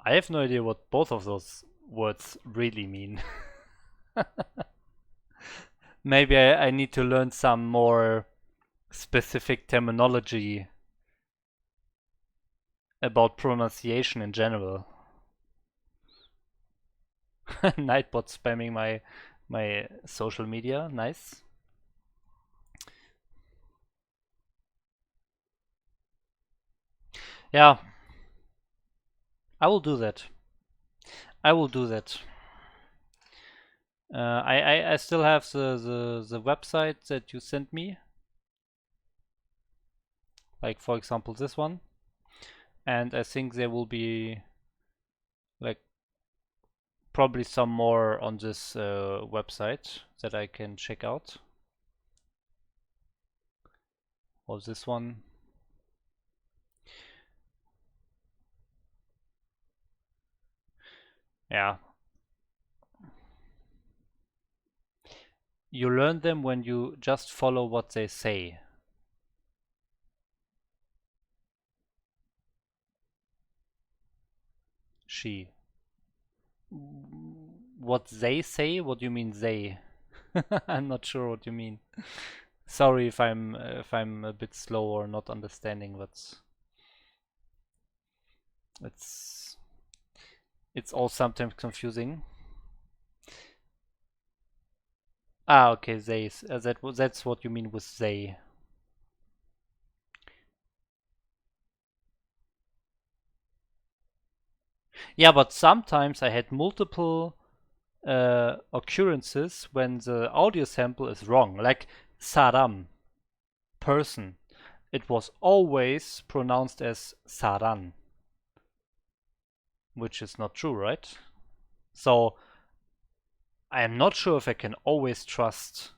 I have no idea what both of those words really mean. Maybe I need to learn some more specific terminology about pronunciation in general. Nightbot spamming my social media, nice. Yeah, I will do that. I still have the website that you sent me, like for example this one, and I think there will be like probably some more on this website that I can check out. Or this one. Yeah. You learn them when you just follow what they say. She. What they say? What do you mean they? I'm not sure what you mean. Sorry if I'm a bit slow or not understanding, but it's all sometimes confusing. Ah, okay, they. That's what you mean with they. Yeah, but sometimes I had multiple occurrences when the audio sample is wrong, like Saram, person. It was always pronounced as Saran, which is not true, right? So I am not sure if I can always trust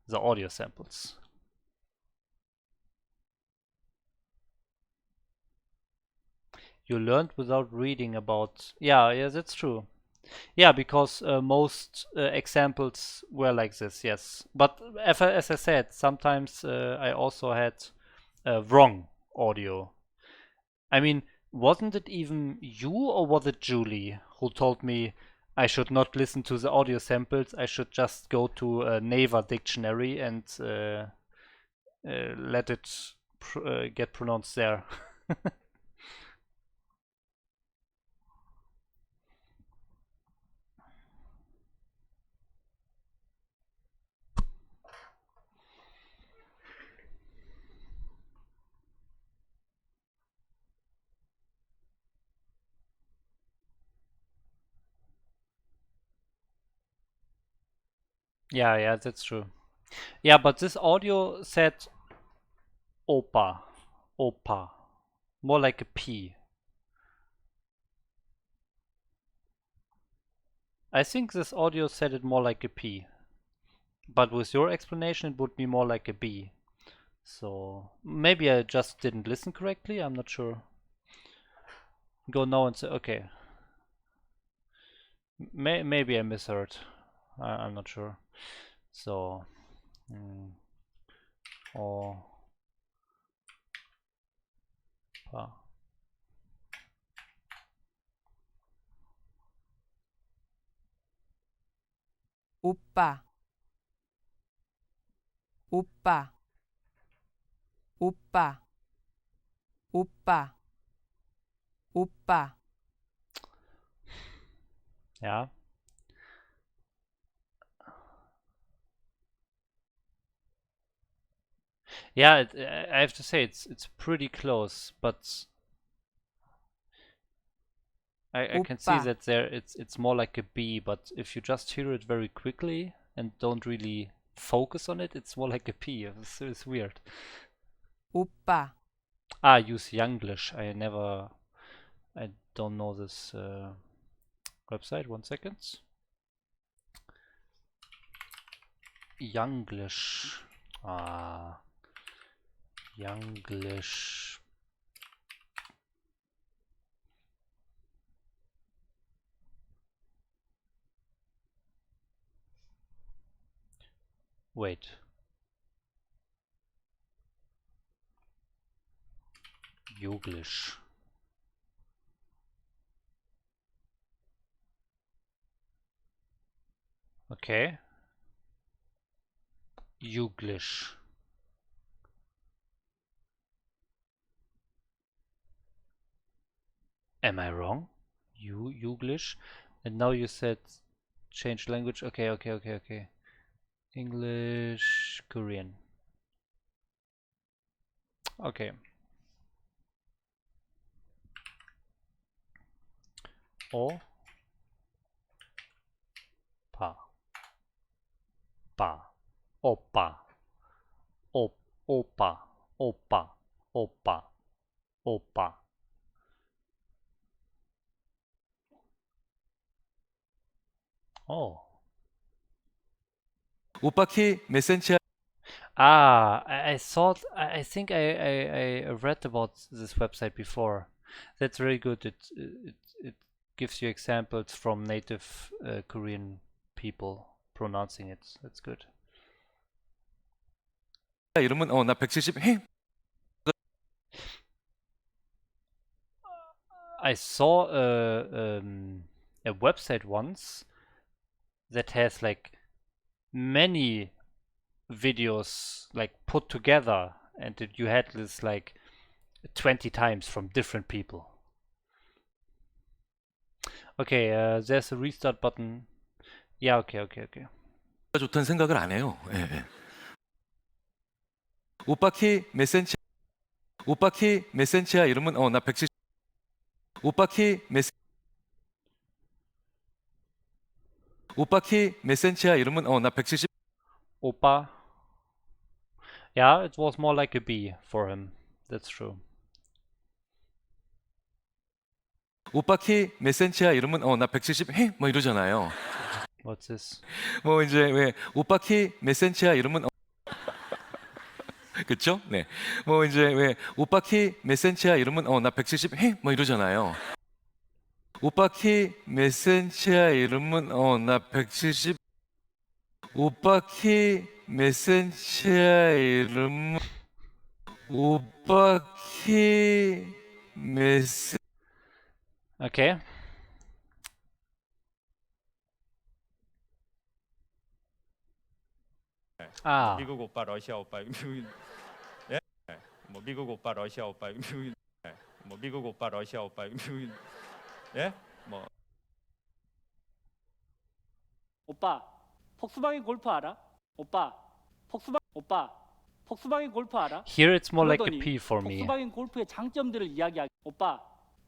the audio samples. You learned without reading about... Yeah, that's true. Yeah, because most examples were like this, yes. But as I said, sometimes I also had wrong audio. I mean, wasn't it even you or was it Julie who told me I should not listen to the audio samples, I should just go to a Naver dictionary and let it get pronounced there? Yeah, that's true. Yeah, but this audio said Opa. Opa. More like a P. I think this audio said it more like a P. But with your explanation, it would be more like a B. So maybe I just didn't listen correctly. I'm not sure. Go now and say, okay. Maybe I misheard. I'm not sure. So, or 오빠, 오빠, 오빠, 오빠, 오빠. yeah. Yeah, I have to say it's pretty close, but I can see 오빠. that there it's more like a B, but if you just hear it very quickly and don't really focus on it, it's more like a P. It's weird. 오빠, Ah, use Younglish. I don't know this website. 1 second. Younglish. Ah, Younglish. Wait. Yoglish. Okay. Yoglish. Am I wrong? Yoglish? And now you said change language. Okay. English, Korean. Okay. O pa pa opa op opa opa opa opa. Oh. 오빠 키 몇 센치야? Ah, I thought I think I read about this website before. That's very good. It gives you examples from native Korean people pronouncing it. That's good. 이러면 나 170 해. I saw a website once that has like many videos like put together, and that you had this like 20 times from different people. Okay, there's a restart button. Yeah, okay. 좋다는 생각을 안 해요. 예, 예. 오빠 키 몇 센치? 오빠 키 몇 센치야? 이러면 나 170. 오빠 키 몇 오빠 키 몇 센치야? 이러면 나 170. Opa. Yeah, it was more like a B for him. That's true. 오빠 키 몇 센치야? 이러면 나 170 해? 뭐 이러잖아요. What's this? 뭐 이제 왜 오빠 키 몇 센치야? 이러면 그쵸? 네. 뭐 이제 왜 오빠 키 몇 센치야? 이러면 나 170 해? 뭐 이러잖아요. 오빠 키 몇 센치야? 이러면 나 170. 오빠 키 몇 센치야? 이러면 오빠 키 몇 센... Okay. Ah, 미국 오빠, 러시아 오빠, 미국 예? 뭐 미국 오빠, 러시아 오빠, 미국 뭐 미국 오빠, 러시아 오빠, 미국 예? 뭐 오빠, 폭스바겐 골프 알아? 오빠, 폭스바겐 골프 알아? here it's more like a 그러더니 P for me. 폭스바겐 골프의 장점들을 이야기하기. 오빠,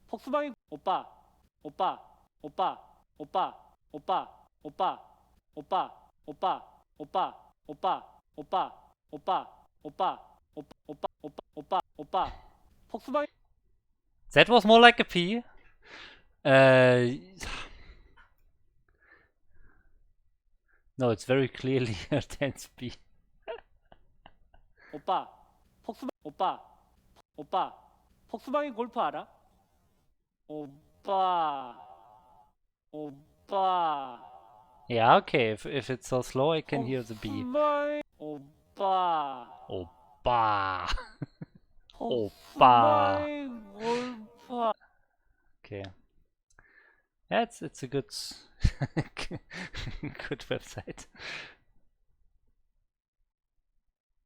폭스바겐 오빠, 오빠, 오빠, 오빠, 오빠, 오빠, 오빠, 오빠, 오빠, 오빠, 오빠, 오빠, 오빠, 오빠, 오빠, 오빠, 오빠, 폭스바겐 That was more like a P. No, it's very clearly a tense P. 오빠, 오빠, 폭스바겐 골프 알아? 오빠. Yeah, okay. If it's so slow, I can hear the B. 오빠. Opa. Opa. 폭스바겐 골프. Okay. Yeah, it's a good good website.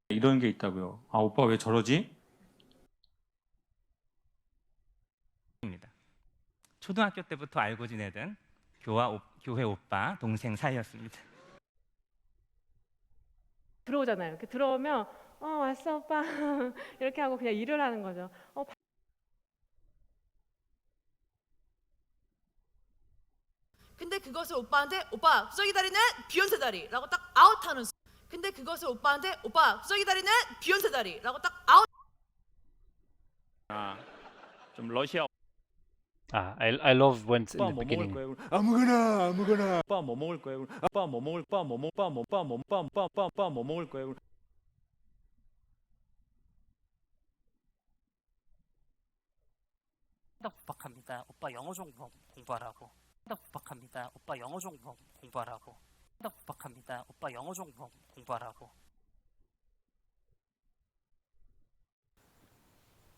이런 게 있다고요. 아, 오빠 왜 저러지? 입니다. 초등학교 때부터 알고 지내던 교회 오빠 동생 사이였습니다. 들어오잖아요. 이렇게 들어오면 왔어 오빠 이렇게 하고 그냥 일을 하는 거죠. 근데 그것을 오빠한테 오빠 수정이 다리는 비욘세 다리라고 딱 아웃하는 근데 그것을 오빠한테 오빠 수정이 다리는 비욘세 다리라고 딱 아웃 좀 러시아 I love when it's in 오빠 the 뭐 먹을 beginning. 거예요? 아무거나. 오빠 뭐 먹을 거예요? 오빠 뭐 먹을 거예요? 부탁합니다. 오빠 영어 좀 공부하라고. 부탁합니다. 오빠 영어 좀 공부하라고. 부탁합니다. 오빠 영어 좀 공부하라고.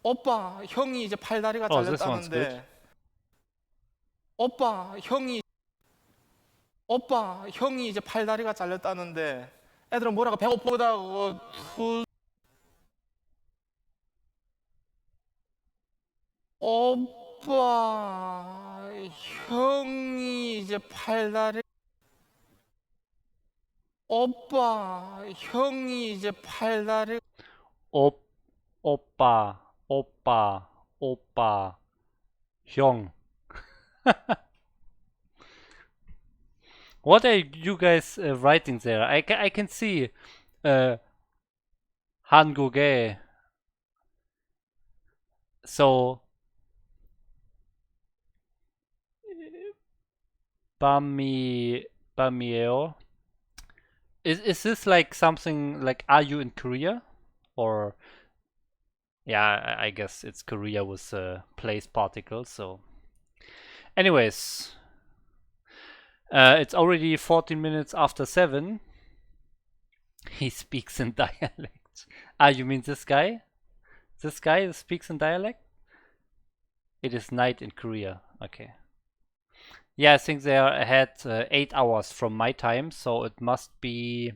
오빠 형이 이제 팔다리가 this one's 잘렸다는데 오빠 형이 이제 팔다리가 잘렸다는데 애들은 뭐라고 배고프다고 오빠 형이 이제 팔다리 오빠 형이 이제 팔다리 오빠 형. What are you guys writing there? I can see 한국에. So 밤이에요. Is this like something like, are you in Korea? Or yeah, I guess it's Korea with place particle. So anyways, it's already 14 minutes after 7. He speaks in dialect. Ah, you mean this guy? This guy speaks in dialect? It is night in Korea. Okay. Yeah, I think they are ahead 8 hours from my time, so it must be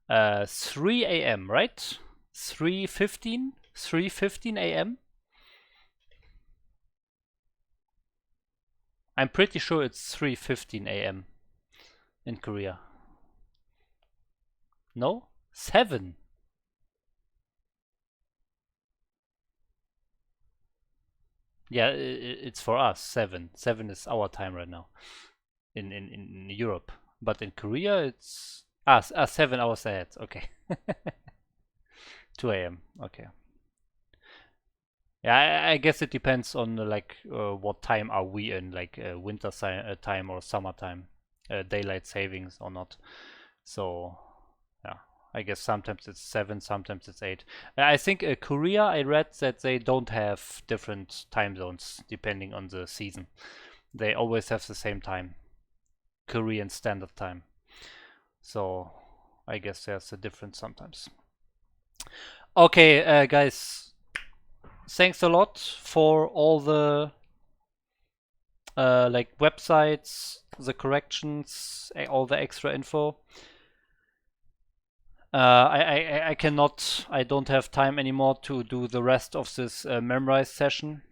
3 a.m., right? 3:15? 3:15 a.m.? I'm pretty sure it's 3:15 a.m. in Korea. No? 7. Yeah, it's for us 7. 7 is our time right now in Europe, but in Korea it's 7 hours ahead. Okay. 2 a.m. Okay. Yeah, I guess it depends on like what time are we in, like winter time or summertime, daylight savings or not. So yeah, I guess sometimes it's 7, sometimes it's 8. I think Korea, I read that they don't have different time zones depending on the season. They always have the same time, Korean Standard Time. So I guess there's a difference sometimes. Okay, guys. Thanks a lot for all the like websites, the corrections, all the extra info. I cannot, I don't have time anymore to do the rest of this MasterReY session.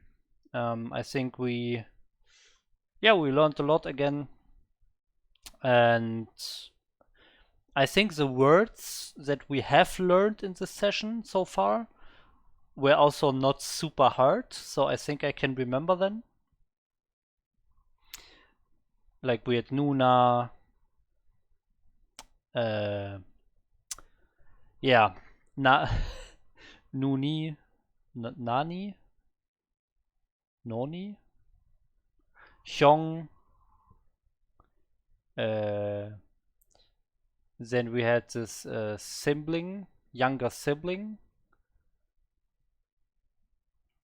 I think we learned a lot again, and I think the words that we have learned in this session so far were also not super hard, so I think I can remember them. Like we had Nuna, yeah, Nuni, Nani, Noni, Hyong. Then we had this sibling, younger sibling.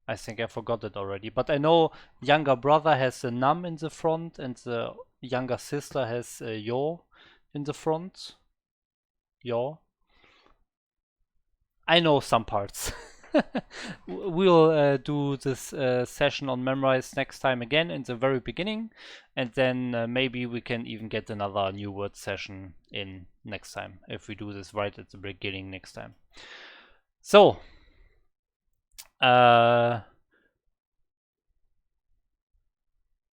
I think I forgot it already, but I know younger brother has a num in the front and the younger sister has a yo in the front. Yo. I know some parts. We'll do this session on MasterReY next time again in the very beginning, and then maybe we can even get another new word session in next time if we do this right at the beginning next time. So,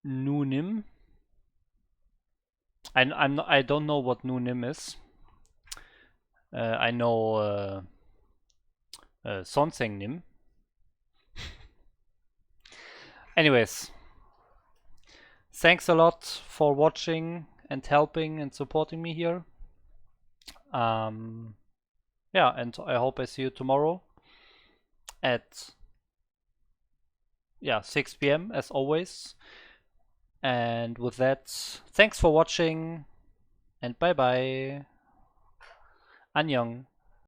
Nunim. I don't know what Nunim is. I know Sonseng Nim. Anyways, thanks a lot for watching and helping and supporting me here. Yeah, and I hope I see you tomorrow at 6 p.m. as always. And with that, thanks for watching and bye bye. Annyeong.